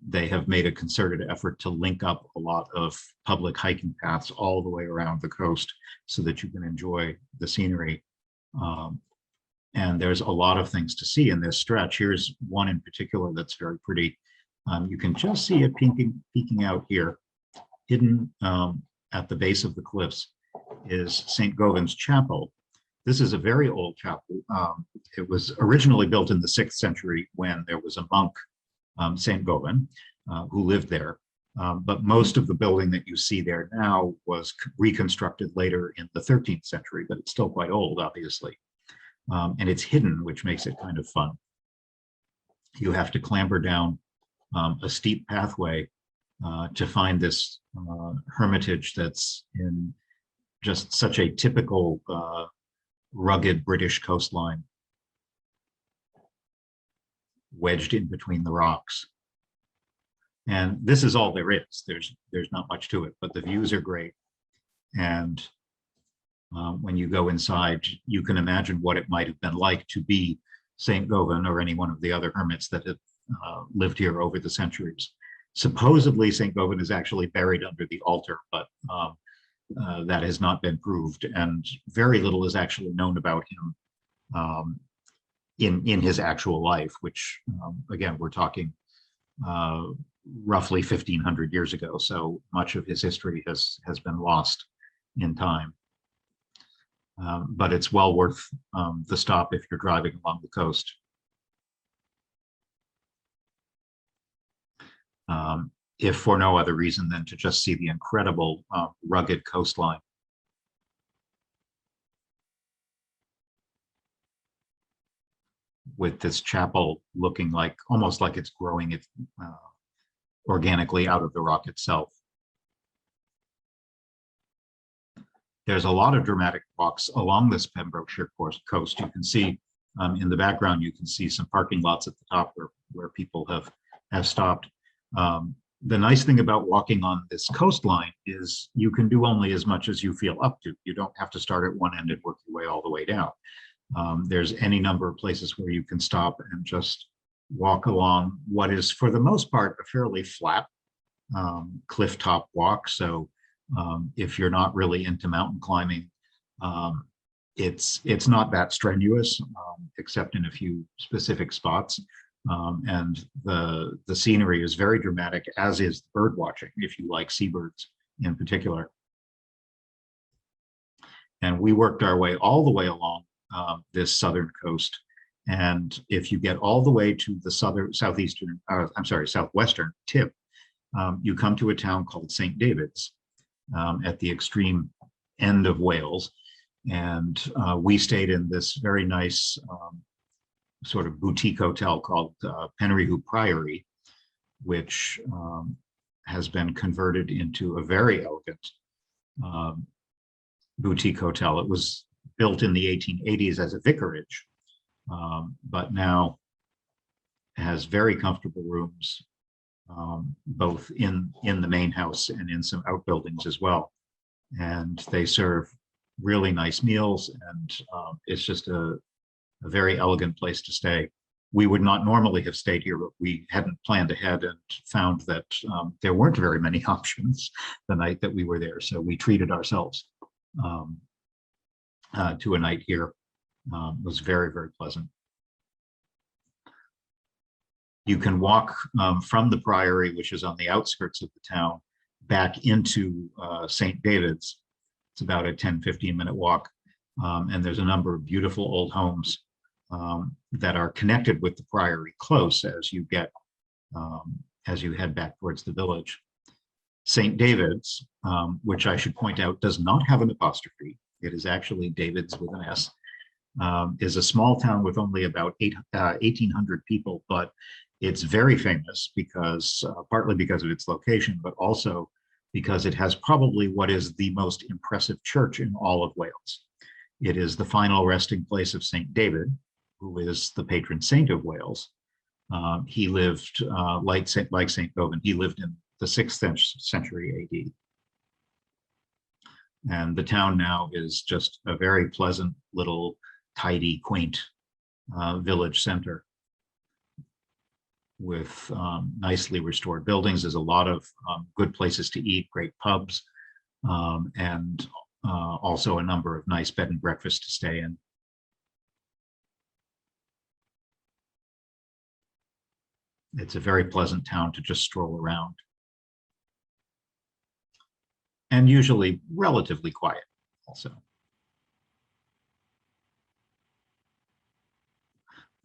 They have made a concerted effort to link up a lot of public hiking paths all the way around the coast so that you can enjoy the scenery. And there's a lot of things to see in this stretch. Here's one in particular that's very pretty. You can just see it peeking out here. Hidden at the base of the cliffs is St. Govan's Chapel. This is a very old chapel. It was originally built in the 6th century when there was a monk, St. Govan, who lived there. But most of the building that you see there now was reconstructed later in the 13th century, but it's still quite old, obviously. And it's hidden, which makes it kind of fun. You have to clamber down a steep pathway to find this hermitage that's in just such a typical rugged British coastline, wedged in between the rocks. And this is all there is. There's not much to it, but the views are great. And when you go inside, you can imagine what it might have been like to be St. Govan or any one of the other hermits that have lived here over the centuries. Supposedly, St. Govan is actually buried under the altar, but that has not been proved, and very little is actually known about him in his actual life, which again, we're talking roughly 1,500 years ago. So much of his history has been lost in time. But it's well worth the stop if you're driving along the coast. If for no other reason than to just see the incredible rugged coastline. With this chapel looking like, almost like it's growing it organically out of the rock itself. There's a lot of dramatic walks along this Pembrokeshire coast. You can see in the background, you can see some parking lots at the top where people have stopped. The nice thing about walking on this coastline is you can do only as much as you feel up to. You don't have to start at one end and work your way all the way down. There's any number of places where you can stop and just walk along what is, for the most part, a fairly flat cliff top walk. So if you're not really into mountain climbing, it's not that strenuous, except in a few specific spots. And the scenery is very dramatic, as is bird watching, if you like seabirds in particular. And we worked our way all the way along this southern coast. And if you get all the way to the southwestern tip, you come to a town called St. David's at the extreme end of Wales. And we stayed in this very nice sort of boutique hotel called Penrhyw Priory, which has been converted into a very elegant boutique hotel. It was built in the 1880s as a vicarage, but now has very comfortable rooms, both in the main house and in some outbuildings as well. And they serve really nice meals, and it's just a very elegant place to stay. We would not normally have stayed here, but we hadn't planned ahead and found that there weren't very many options the night that we were there. So we treated ourselves to a night here. It was very, very pleasant. You can walk from the Priory, which is on the outskirts of the town, back into St. David's. It's about a 10-15 minute walk. And there's a number of beautiful old homes that are connected with the Priory close as you head back towards the village. St. David's, which I should point out does not have an apostrophe. It is actually David's with an S, is a small town with only about 1,800 people, but it's very famous because partly because of its location, but also because it has probably what is the most impressive church in all of Wales. It is the final resting place of St. David, who is the patron saint of Wales. He lived, like St. Govan, he lived in the 6th century AD. And the town now is just a very pleasant little tidy, quaint village center with nicely restored buildings. There's a lot of good places to eat, great pubs, and also a number of nice bed and breakfasts to stay in. It's a very pleasant town to just stroll around. And usually relatively quiet also.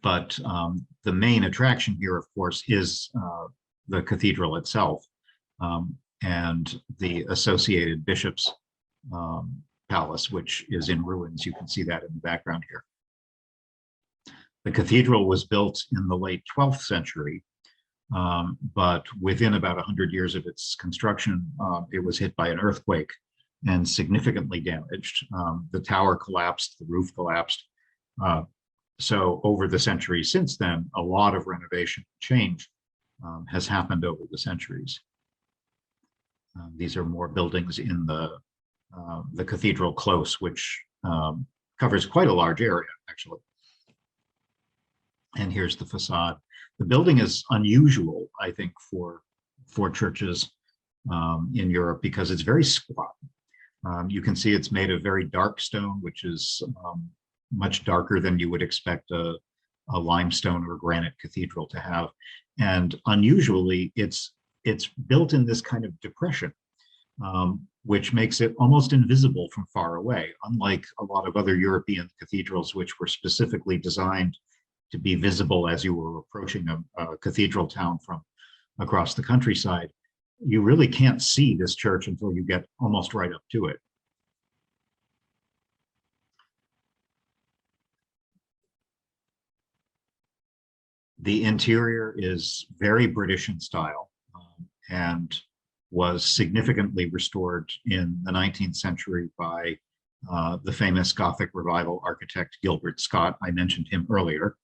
But the main attraction here, of course, is the cathedral itself and the associated bishop's palace, which is in ruins. You can see that in the background here. The cathedral was built in the late 12th century, but within about 100 years of its construction, it was hit by an earthquake and significantly damaged. The tower collapsed, the roof collapsed. So over the centuries since then, a lot of renovation and change has happened over the centuries. These are more buildings in the cathedral close, which covers quite a large area, actually. And here's the facade. The building is unusual, I think, for churches in Europe because it's very squat. You can see it's made of very dark stone, which is much darker than you would expect a limestone or granite cathedral to have. And unusually, it's built in this kind of depression, which makes it almost invisible from far away, unlike a lot of other European cathedrals, which were specifically designed to be visible as you were approaching a cathedral town from across the countryside. You really can't see this church until you get almost right up to it. The interior is very British in style, and was significantly restored in the 19th century by the famous Gothic revival architect Gilbert Scott. I mentioned him earlier.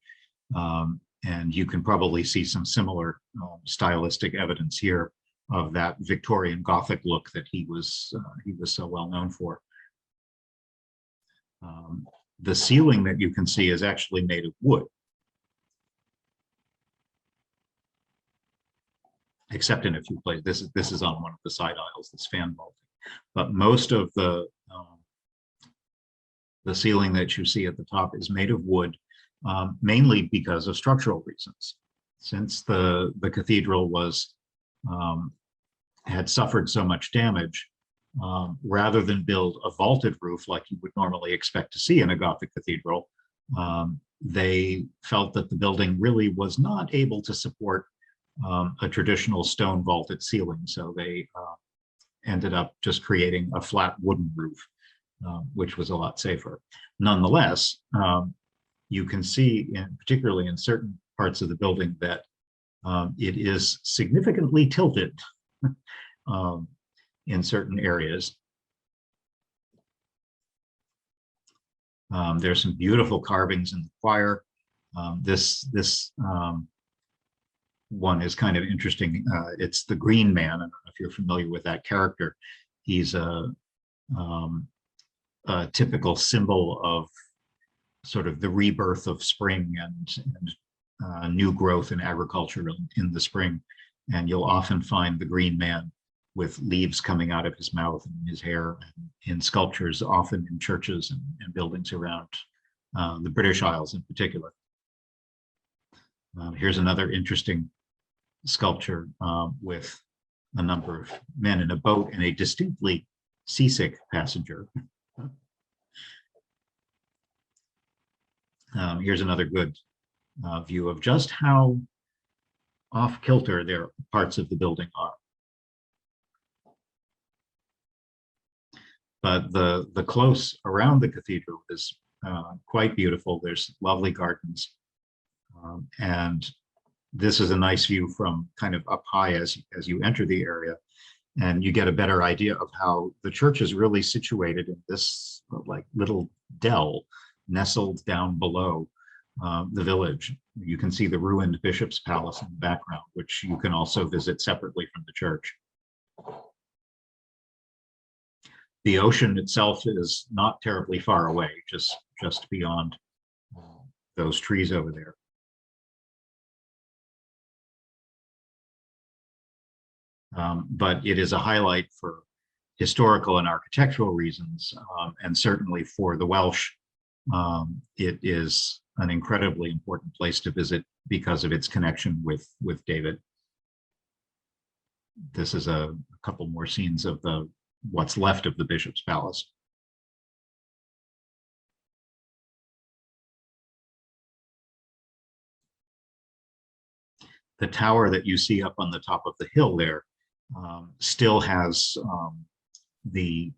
And you can probably see some similar stylistic evidence here of that Victorian Gothic look that he was so well known for. The ceiling that you can see is actually made of wood, except in a few places. This is on one of the side aisles, this fan vaulting. But most of the ceiling that you see at the top is made of wood, mainly because of structural reasons. Since the cathedral had suffered so much damage, rather than build a vaulted roof like you would normally expect to see in a Gothic cathedral, they felt that the building really was not able to support a traditional stone vaulted ceiling. So they ended up just creating a flat wooden roof, which was a lot safer. Nonetheless, you can see, particularly in certain parts of the building, that it is significantly tilted in certain areas. There's some beautiful carvings in the choir. This one is kind of interesting. It's the Green Man. I don't know if you're familiar with that character. He's a typical symbol of sort of the rebirth of spring and new growth in agriculture in the spring. And you'll often find the Green Man with leaves coming out of his mouth and his hair, and in sculptures, often in churches and buildings around the British Isles in particular. Here's another interesting sculpture with a number of men in a boat and a distinctly seasick passenger. Here's another good view of just how off-kilter their parts of the building are. But the close around the cathedral is quite beautiful. There's lovely gardens. And this is a nice view from kind of up high as you enter the area. And you get a better idea of how the church is really situated in this like little dell nestled down below the village. You can see the ruined bishop's palace in the background, which you can also visit separately from the church. The ocean itself is not terribly far away, just beyond those trees over there. But it is a highlight for historical and architectural reasons, and certainly for the Welsh. It is an incredibly important place to visit because of its connection with David. This is a couple more scenes of what's left of the bishop's palace. The tower that you see up on the top of the hill there still has the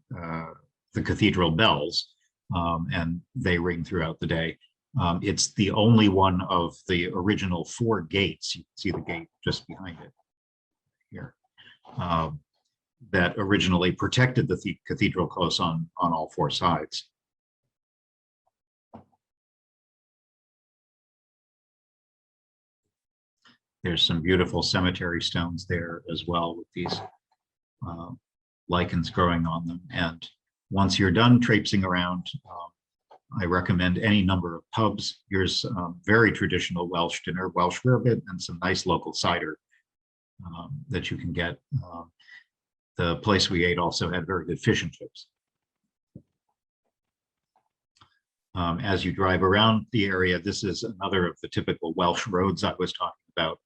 cathedral bells, and they ring throughout the day. It's the only one of the original 4 gates. You can see the gate just behind it here, that originally protected the cathedral close on all 4 sides. There's some beautiful cemetery stones there as well, with these lichens growing on them. And once you're done traipsing around, I recommend any number of pubs. Here's very traditional Welsh dinner, Welsh rarebit, and some nice local cider that you can get. The place we ate also had very good fish and chips. As you drive around the area, this is another of the typical Welsh roads I was talking about.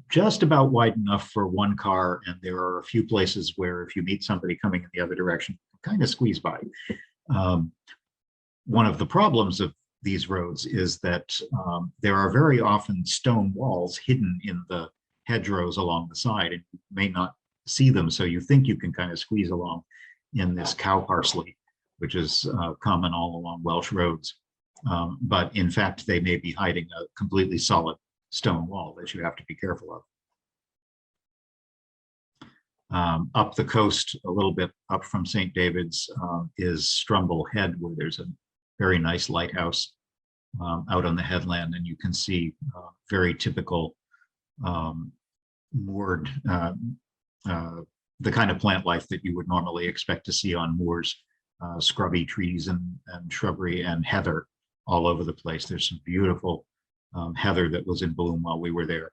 Just about wide enough for one car, and there are a few places where if you meet somebody coming in the other direction, kind of squeeze by. One of the problems of these roads is that there are very often stone walls hidden in the hedgerows along the side, and you may not see them, so you think you can kind of squeeze along in this cow parsley, which is common all along Welsh roads. But in fact, they may be hiding a completely solid stone wall that you have to be careful of. Up the coast, a little bit up from St. David's, is Strumble Head, where there's a very nice lighthouse out on the headland, and you can see very typical moored, the kind of plant life that you would normally expect to see on moors, scrubby trees and shrubbery and heather all over the place. There's some beautiful heather that was in bloom while we were there.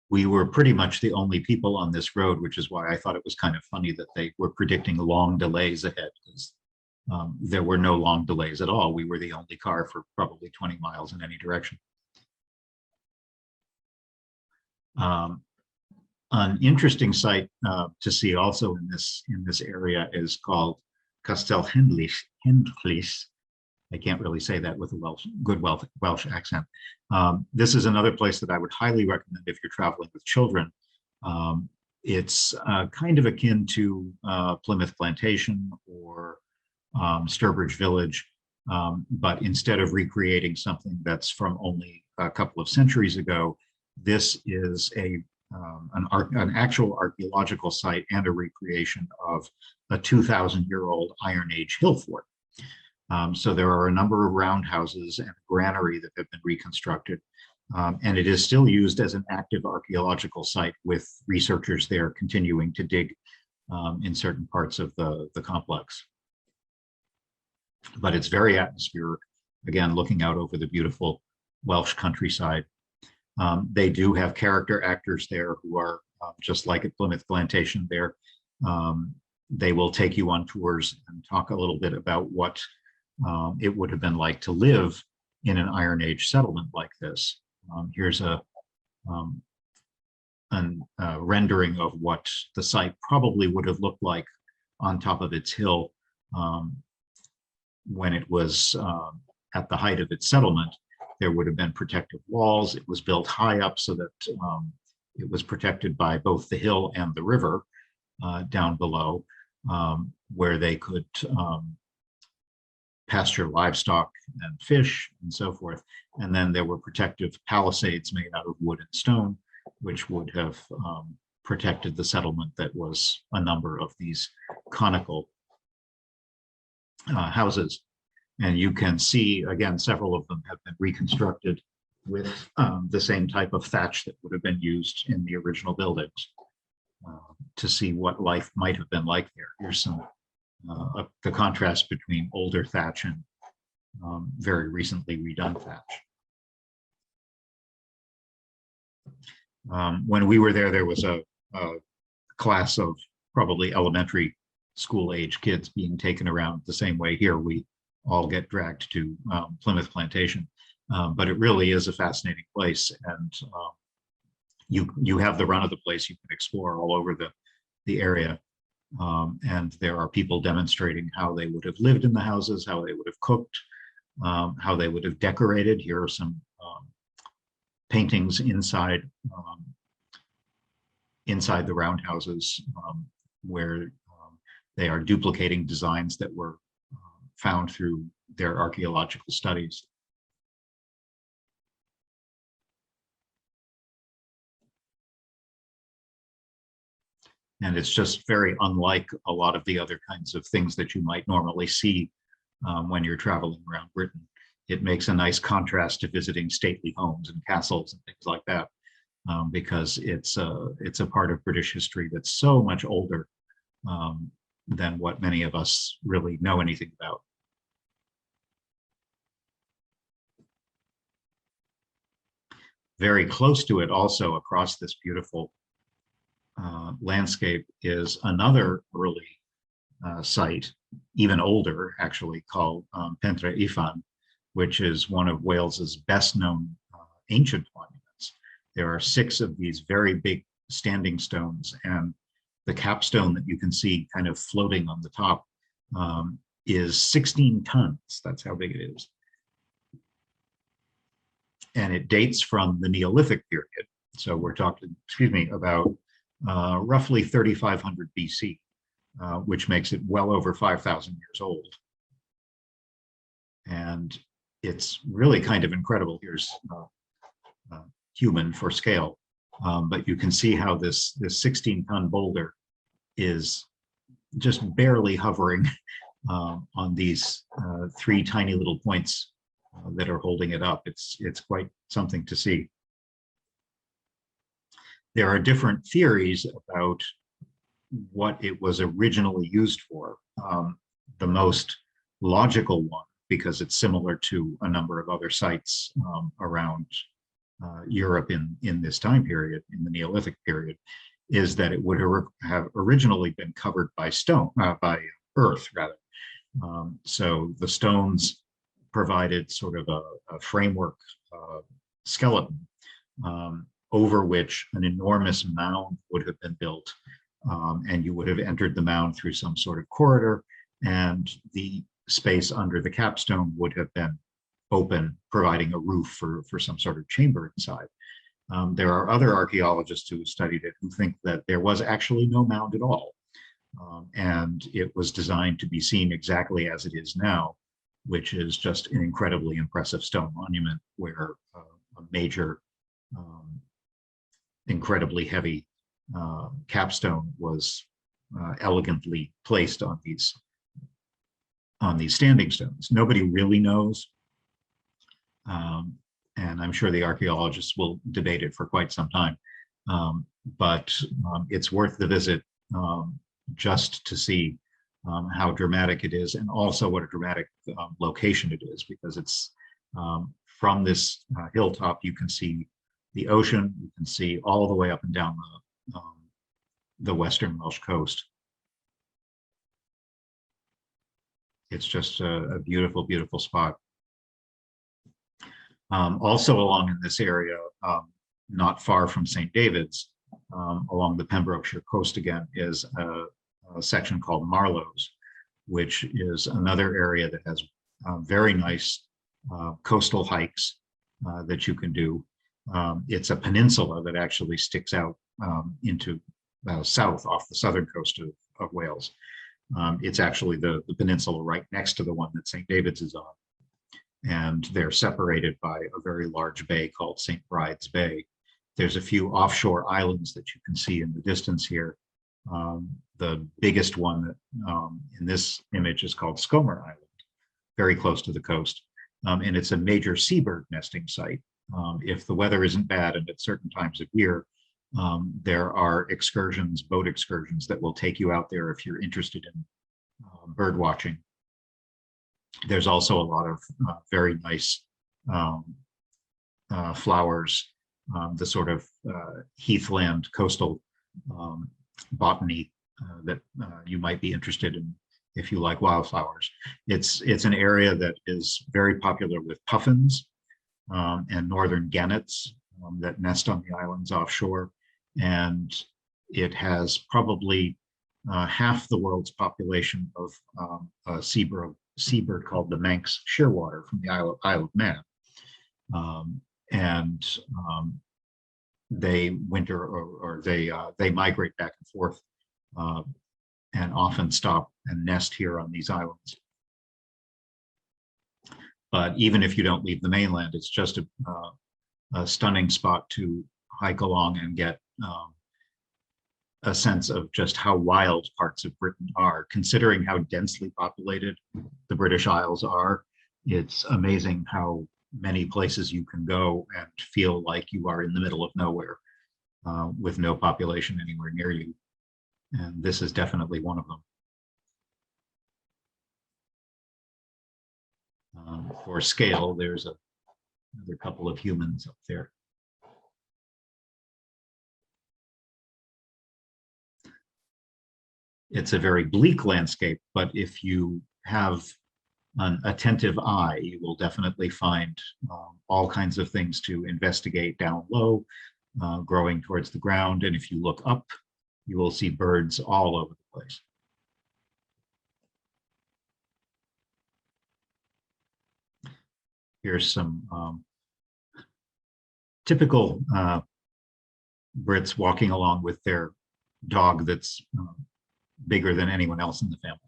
We were pretty much the only people on this road, which is why I thought it was kind of funny that they were predicting long delays ahead, because there were no long delays at all. We were the only car for probably 20 miles in any direction. An interesting site to see also in this area is called Castell Hendlys. I can't really say that with a good Welsh accent. This is another place that I would highly recommend if you're traveling with children. It's kind of akin to Plymouth Plantation or Sturbridge Village, but instead of recreating something that's from only a couple of centuries ago, this is an actual archaeological site and a recreation of a 2,000-year-old Iron Age hill fort. So there are a number of roundhouses and a granary that have been reconstructed, and it is still used as an active archaeological site, with researchers there continuing to dig in certain parts of the complex. But it's very atmospheric, again, looking out over the beautiful Welsh countryside. They do have character actors there who are just like at Plymouth Plantation there. They will take you on tours and talk a little bit about what it would have been like to live in an Iron Age settlement like this. Here's a rendering of what the site probably would have looked like on top of its hill when it was at the height of its settlement. There would have been protective walls. It was built high up so that it was protected by both the hill and the river down below, where they could pasture livestock and fish and so forth. And then there were protective palisades made out of wood and stone, which would have protected the settlement that was a number of these conical houses. And you can see, again, several of them have been reconstructed with the same type of thatch that would have been used in the original buildings to see what life might have been like there. Here's some the contrast between older thatch and very recently redone thatch. When we were there, there was a class of probably elementary school age kids being taken around the same way here. We all get dragged to Plymouth Plantation, but it really is a fascinating place, and you have the run of the place. You can explore all over the area, and there are people demonstrating how they would have lived in the houses, how they would have cooked, how they would have decorated. Here are some paintings inside the roundhouses where they are duplicating designs that were found through their archaeological studies. And it's just very unlike a lot of the other kinds of things that you might normally see when you're traveling around Britain. It makes a nice contrast to visiting stately homes and castles and things like that, because it's a part of British history that's so much older than what many of us really know anything about. Very close to it, also across this beautiful landscape is another early site, even older actually, called Pentre Ifan, which is one of Wales's best known ancient monuments. There are 6 of these very big standing stones, and the capstone that you can see kind of floating on the top is 16 tons. That's how big it is. And it dates from the Neolithic period. So we're talking, about roughly 3,500 BC, which makes it well over 5,000 years old. And it's really kind of incredible. Here's human for scale, but you can see how this 16-ton boulder is just barely hovering on these 3 tiny little points that are holding it up. It's quite something to see. There are different theories about what it was originally used for. The most logical one, because it's similar to a number of other sites around Europe in this time period, in the Neolithic period, is that it would have originally been covered by stone, by earth rather. So the stones provided sort of a framework skeleton over which an enormous mound would have been built, and you would have entered the mound through some sort of corridor, and the space under the capstone would have been open, providing a roof for some sort of chamber inside. There are other archaeologists who studied it who think that there was actually no mound at all, and it was designed to be seen exactly as it is now, which is just an incredibly impressive stone monument where a major, incredibly heavy capstone was elegantly placed on these standing stones. Nobody really knows, and I'm sure the archaeologists will debate it for quite some time, but it's worth the visit just to see how dramatic it is, and also what a dramatic location it is, because it's from this hilltop you can see the ocean, you can see all the way up and down the western Welsh coast. It's just a beautiful, beautiful spot. Also along in this area, not far from St. David's, along the Pembrokeshire coast again, is a section called Marlows, which is another area that has very nice coastal hikes that you can do. It's a peninsula that actually sticks out into south off the southern coast of Wales. It's actually the peninsula right next to the one that St. David's is on. And they're separated by a very large bay called St. Bride's Bay. There's a few offshore islands that you can see in the distance here. The biggest one that, in this image is called Scomer Island, very close to the coast. And it's a major seabird nesting site. If the weather isn't bad and at certain times of year, there are excursions, boat excursions that will take you out there if you're interested in bird watching. There's also a lot of very nice flowers, the sort of heathland coastal botany that you might be interested in if you like wildflowers. It's an area that is very popular with puffins and northern gannets that nest on the islands offshore. And it has probably half the world's population of a seabird called the Manx shearwater from the Isle of Man. They winter or they migrate back and forth and often stop and nest here on these islands. But even if you don't leave the mainland, it's just a stunning spot to hike along and get a sense of just how wild parts of Britain are. Considering how densely populated the British Isles are, it's amazing how many places you can go and feel like you are in the middle of nowhere with no population anywhere near you. And this is definitely one of them. For scale, there's another couple of humans up there. it's a very bleak landscape, but if you have an attentive eye, you will definitely find all kinds of things to investigate down low, growing towards the ground. And if you look up, you will see birds all over the place. Here's some typical Brits walking along with their dog that's bigger than anyone else in the family.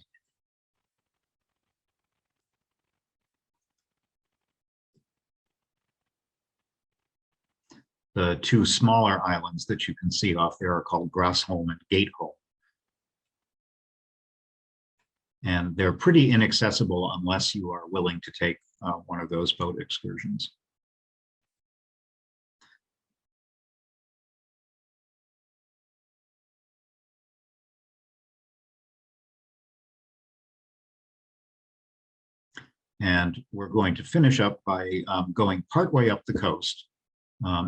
The two smaller islands that you can see off there are called Grassholm and Gateholm. And they're pretty inaccessible unless you are willing to take one of those boat excursions. And we're going to finish up by going partway up the coast,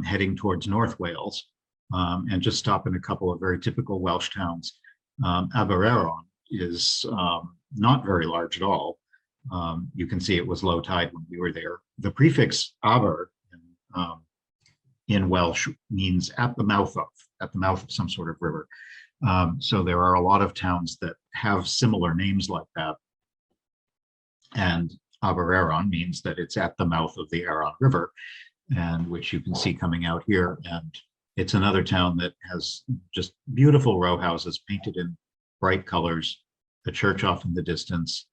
heading towards North Wales, and just stop in a couple of very typical Welsh towns. Aberaeron is not very large at all. You can see it was low tide when we were there. The prefix aber in Welsh means at the mouth of some sort of river. So there are a lot of towns that have similar names like that. And Aberaeron means that it's at the mouth of the Arun River, and which you can see coming out here. And it's another town that has just beautiful row houses painted in bright colors, the church off in the distance.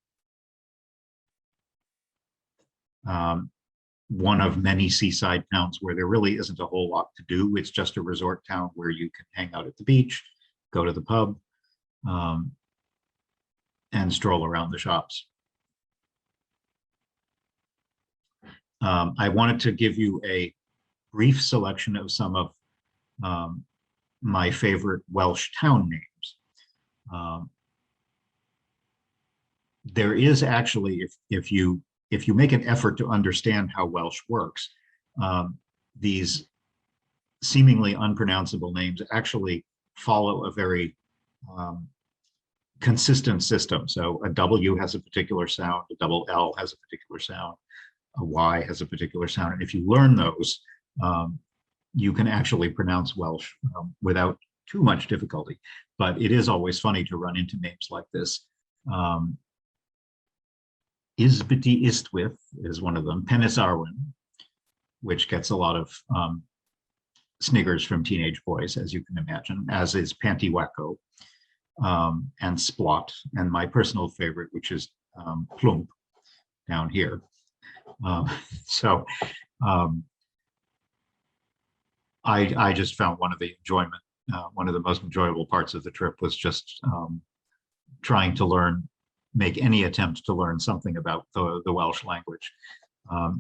One of many seaside towns where there really isn't a whole lot to do. It's just a resort town where you can hang out at the beach, go to the pub, and stroll around the shops. I wanted to give you a brief selection of some of my favorite Welsh town names. There is actually, if you make an effort to understand how Welsh works, these seemingly unpronounceable names actually follow a very consistent system. So a W has a particular sound, a double L has a particular sound, a Y has a particular sound. And if you learn those, you can actually pronounce Welsh without too much difficulty. But it is always funny to run into names like this. Isbiti Istwyth is one of them. Penis Arwen, which gets a lot of sniggers from teenage boys, as you can imagine, as is Panty Wacko and Splot, and my personal favorite, which is Plump down here. I just found one of the most enjoyable parts of the trip was just trying to make any attempt to learn something about the Welsh language.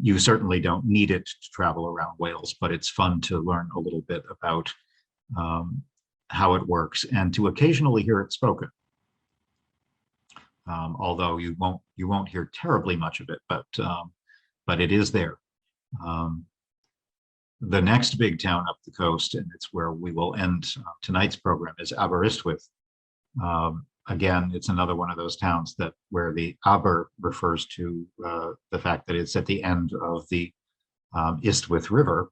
You certainly don't need it to travel around Wales, but it's fun to learn a little bit about how it works and to occasionally hear it spoken. Although you won't hear terribly much of it, but it is there. The next big town up the coast, and it's where we will end tonight's program, is Aberystwyth. Again, it's another one of those towns where the Aber refers to the fact that it's at the end of the Istwyth River.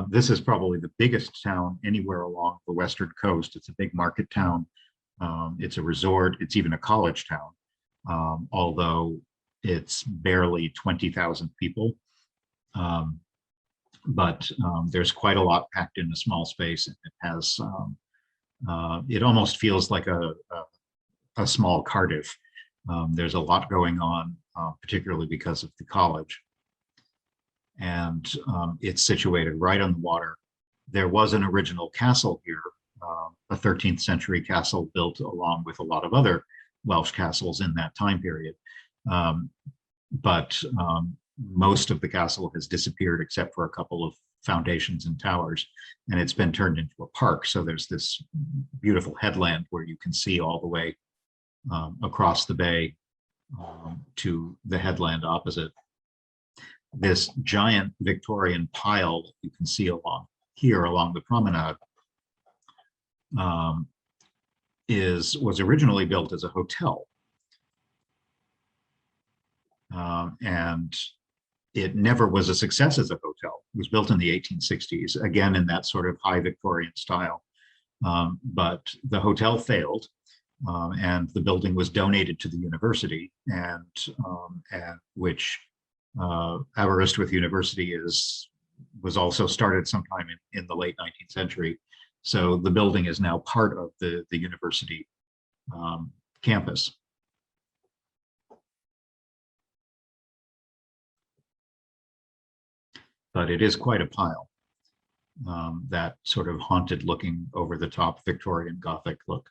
This is probably the biggest town anywhere along the western coast. It's a big market town. It's a resort. It's even a college town, although it's barely 20,000 people. But there's quite a lot packed in a small space. And it has, it almost feels like a small Cardiff. There's a lot going on, particularly because of the college. And it's situated right on the water. There was an original castle here, a 13th century castle built along with a lot of other Welsh castles in that time period. But most of the castle has disappeared except for a couple of foundations and towers, and it's been turned into a park. So there's this beautiful headland where you can see all the way across the bay to the headland opposite. This giant Victorian pile that you can see along the promenade was originally built as a hotel. And it never was a success as a hotel. It was built in the 1860s, again, in that sort of high Victorian style. But the hotel failed, and the building was donated to the university, and which Aberystwyth University was also started sometime in the late 19th century. So the building is now part of the university campus. But it is quite a pile, that sort of haunted looking over the top Victorian Gothic look.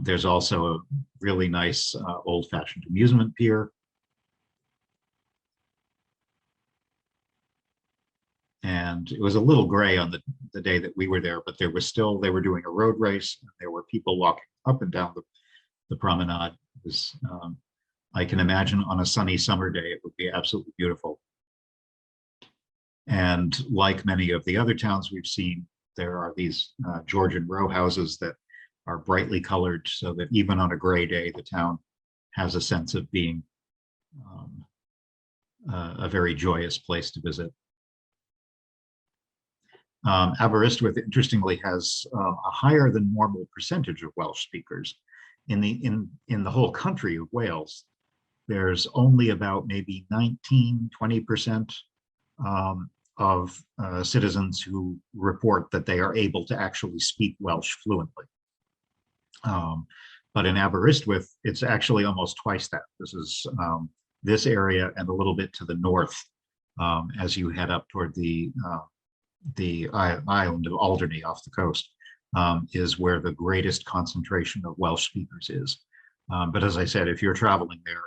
There's also a really nice old-fashioned amusement pier. And it was a little gray on the day that we were there, but they were doing a road race, and there were people walking up and down the promenade. It was, I can imagine on a sunny summer day, it would be absolutely beautiful. And like many of the other towns we've seen, there are these Georgian row houses that are brightly colored, so that even on a gray day, the town has a sense of being a very joyous place to visit. Aberystwyth, interestingly, has a higher than normal percentage of Welsh speakers. In the whole country of Wales, there's only about maybe 19–20% of citizens who report that they are able to actually speak Welsh fluently. But in Aberystwyth, it's actually almost twice that. This is this area and a little bit to the north as you head up toward the island of Alderney off the coast, is where the greatest concentration of Welsh speakers is. But as I said, if you're traveling there,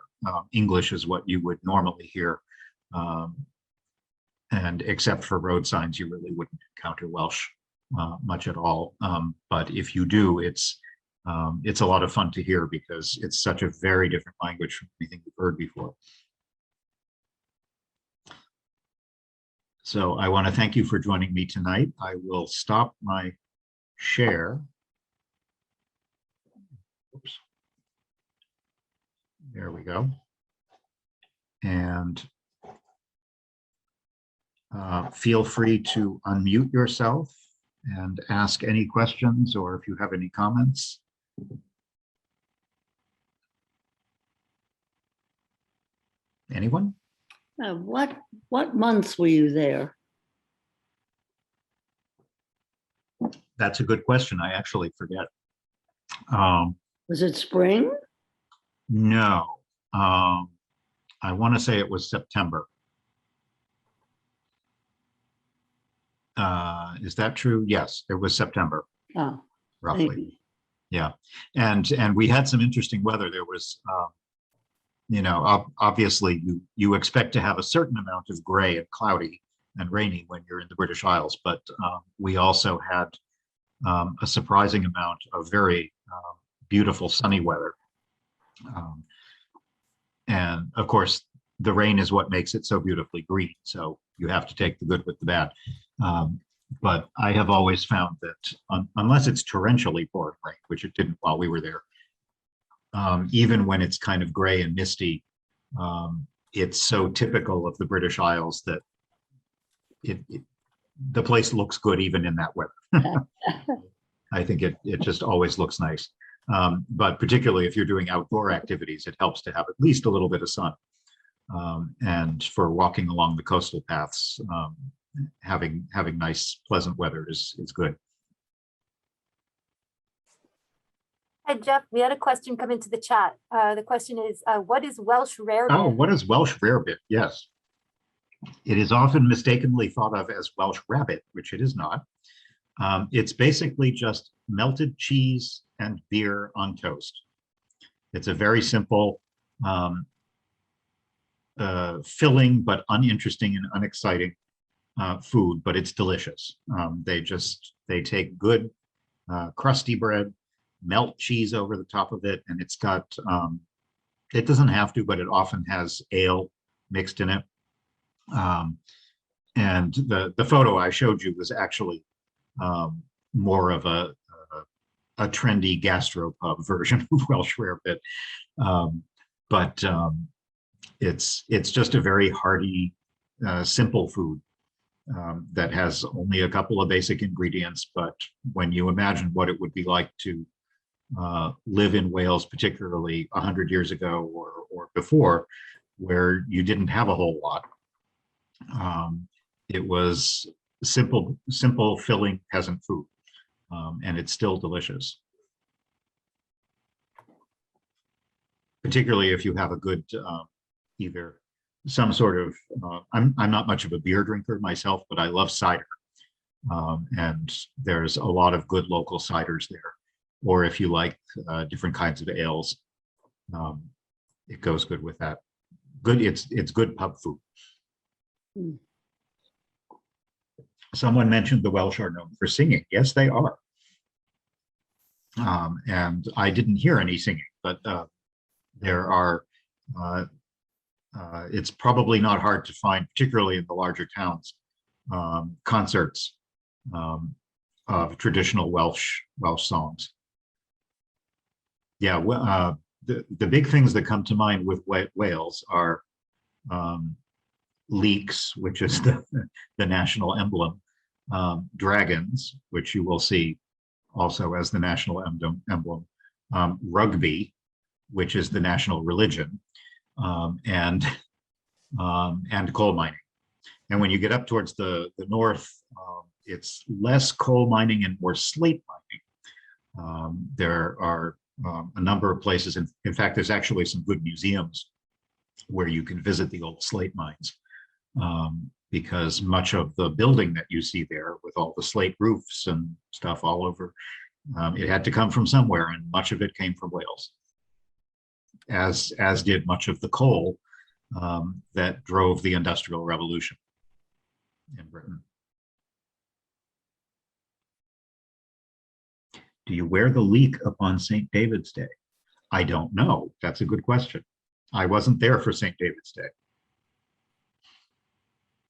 English is what you would normally hear. And except for road signs, you really wouldn't encounter Welsh much at all. But if you do, it's a lot of fun to hear because it's such a very different language from anything you've heard before. So I want to thank you for joining me tonight. I will stop my share. Oops. There we go. And feel free to unmute yourself and ask any questions, or if you have any comments. Anyone? What months were you there? That's a good question. I actually forget. Was it spring? No. I want to say it was September. Is that true? Yes, it was September. Oh, roughly. maybe. Yeah, and we had some interesting weather. There was, you know, obviously you expect to have a certain amount of gray and cloudy and rainy when you're in the British Isles, but we also had a surprising amount of very beautiful sunny weather. And of course, the rain is what makes it so beautifully green. So you have to take the good with the bad. But I have always found that unless it's torrentially pouring rain, which it didn't while we were there, even when it's kind of gray and misty, it's so typical of the British Isles that the place looks good even in that weather. I think it just always looks nice. But particularly if you're doing outdoor activities, it helps to have at least a little bit of sun. And for walking along the coastal paths, having nice, pleasant weather is good. Hi, Jeff. We had a question come into the chat. The question is, what is Welsh rarebit? Oh, what is Welsh rarebit? Yes. It is often mistakenly thought of as Welsh rabbit, which it is not. It's basically just melted cheese and beer on toast. It's a very simple, filling but uninteresting and unexciting food, but it's delicious. They take good crusty bread, melt cheese over the top of it, and it's got, it doesn't have to, but it often has ale mixed in it. And the photo I showed you was actually more of a trendy gastropub version of Welsh rarebit. It's just a very hearty, simple food that has only a couple of basic ingredients. But when you imagine what it would be like to live in Wales, particularly 100 years ago or before, where you didn't have a whole lot, it was simple, filling peasant food, and it's still delicious. Particularly if you have a good, either some sort of, I'm not much of a beer drinker myself, but I love cider. And there's a lot of good local ciders there. Or if you like different kinds of ales, it goes good with that. Good, it's good pub food. Mm. Someone mentioned the Welsh are known for singing. Yes, they are. And I didn't hear any singing, but there are, it's probably not hard to find, particularly in the larger towns, concerts of traditional Welsh songs. Yeah, well, the big things that come to mind with Wales are leeks, which is the national emblem, dragons, which you will see also as the national emblem, rugby, which is the national religion, and coal mining. And when you get up towards the north, it's less coal mining and more slate mining. There are a number of places. In fact, there's actually some good museums where you can visit the old slate mines, because much of the building that you see there with all the slate roofs and stuff all over, it had to come from somewhere, and much of it came from Wales, as did much of the coal that drove the Industrial Revolution in Britain. Do you wear the leek upon St. David's Day? I don't know. That's a good question. I wasn't there for St. David's Day.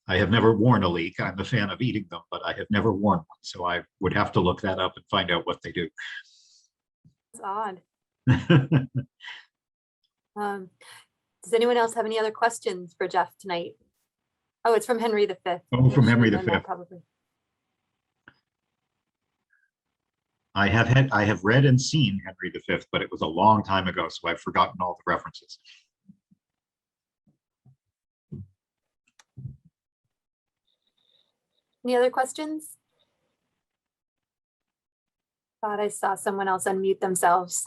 I have never worn a leek. I'm a fan of eating them, but I have never worn one. So I would have to look that up and find out what they do. It's odd. Does anyone else have any other questions for Jeff tonight? Oh, it's from Henry V. Oh, from Henry V. Probably. I have read and seen Henry V, but it was a long time ago, so I've forgotten all the references. Any other questions? Thought I saw someone else unmute themselves.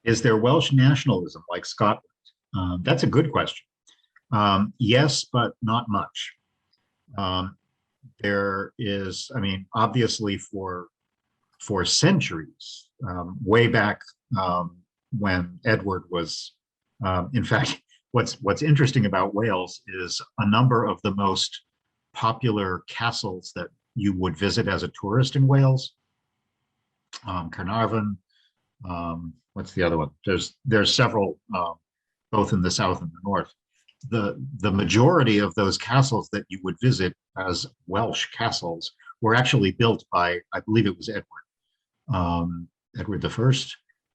Is there Welsh nationalism like Scotland? That's a good question. Yes, but not much. There is, I mean, obviously for centuries, way back when Edward was, in fact, what's interesting about Wales is a number of the most popular castles that you would visit as a tourist in Wales. Carnarvon, what's the other one? There's several, both in the south and the north. The majority of those castles that you would visit as Welsh castles were actually built by, I believe it was Edward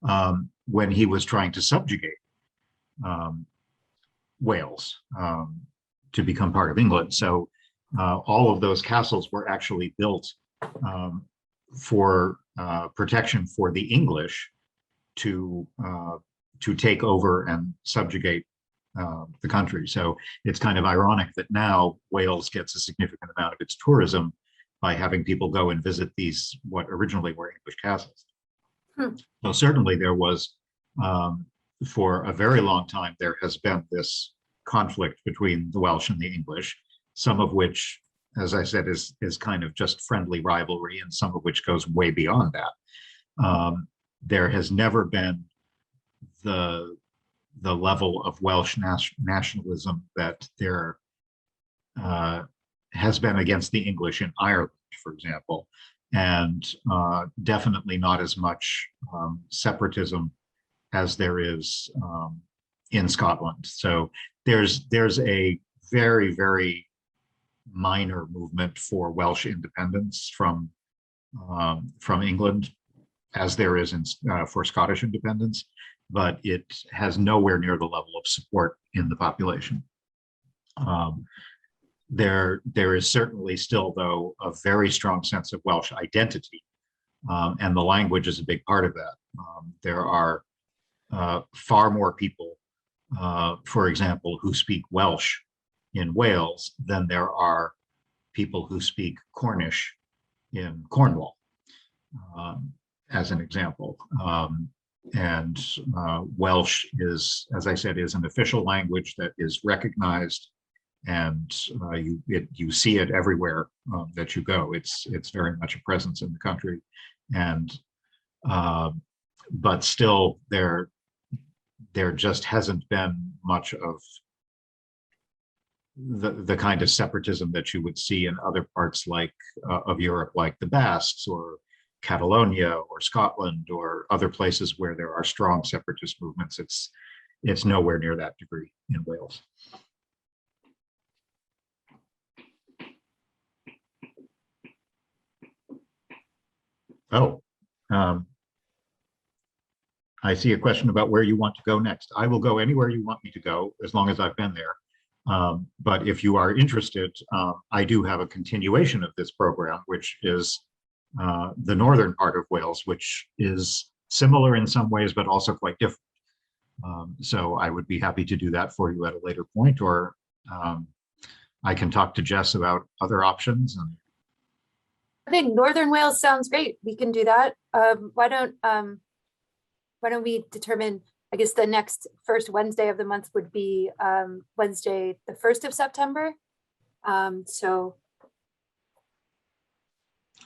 I, when he was trying to subjugate Wales to become part of England. So all of those castles were actually built for protection for the English to take over and subjugate the country. So it's kind of ironic that now Wales gets a significant amount of its tourism by having people go and visit these, what originally were English castles. So certainly there was, for a very long time, there has been this conflict between the Welsh and the English, some of which, as I said, is kind of just friendly rivalry, and some of which goes way beyond that. There has never been the level of Welsh nationalism that there has been against the English in Ireland, for example, and definitely not as much separatism as there is in Scotland. So there's a very, very minor movement for Welsh independence from England, as there is for Scottish independence, but it has nowhere near the level of support in the population. There is certainly still, though, a very strong sense of Welsh identity, and the language is a big part of that. There are far more people, for example, who speak Welsh in Wales than there are people who speak Cornish in Cornwall, as an example. Welsh is, as I said, is an official language that is recognized, and you see it everywhere that you go. It's very much a presence in the country, and but still there just hasn't been much of the kind of separatism that you would see in other parts of Europe, like the Basques or Catalonia or Scotland or other places where there are strong separatist movements. It's nowhere near that degree in Wales. Oh, I see a question about where you want to go next. I will go anywhere you want me to go, as long as I've been there. But if you are interested, I do have a continuation of this program, which is the northern part of Wales, which is similar in some ways, but also quite different. So I would be happy to do that for you at a later point, or I can talk to Jess about other options. And I think Northern Wales sounds great. We can do that. Why don't we determine, I guess the next first Wednesday of the month would be Wednesday, the 1st of September. So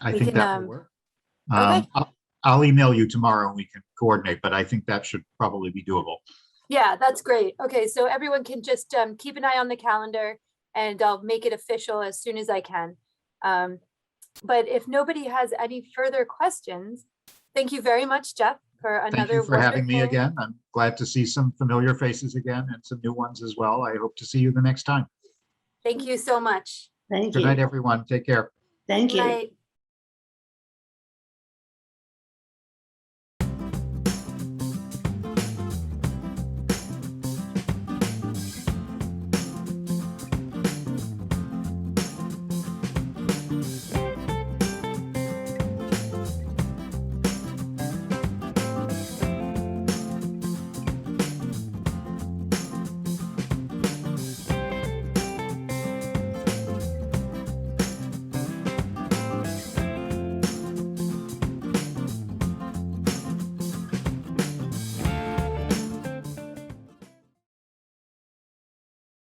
I think that will work. Okay. I'll email you tomorrow and we can coordinate, but I think that should probably be doable. Yeah, that's great. Okay, so everyone can just keep an eye on the calendar, and I'll make it official as soon as I can. But if nobody has any further questions, thank you very much, Jeff, for another. Thank you for having me again. I'm glad to see some familiar faces again and some new ones as well. I hope to see you the next time. Thank you so much. Thank Good you. night, everyone. Take care. Thank Good you. night.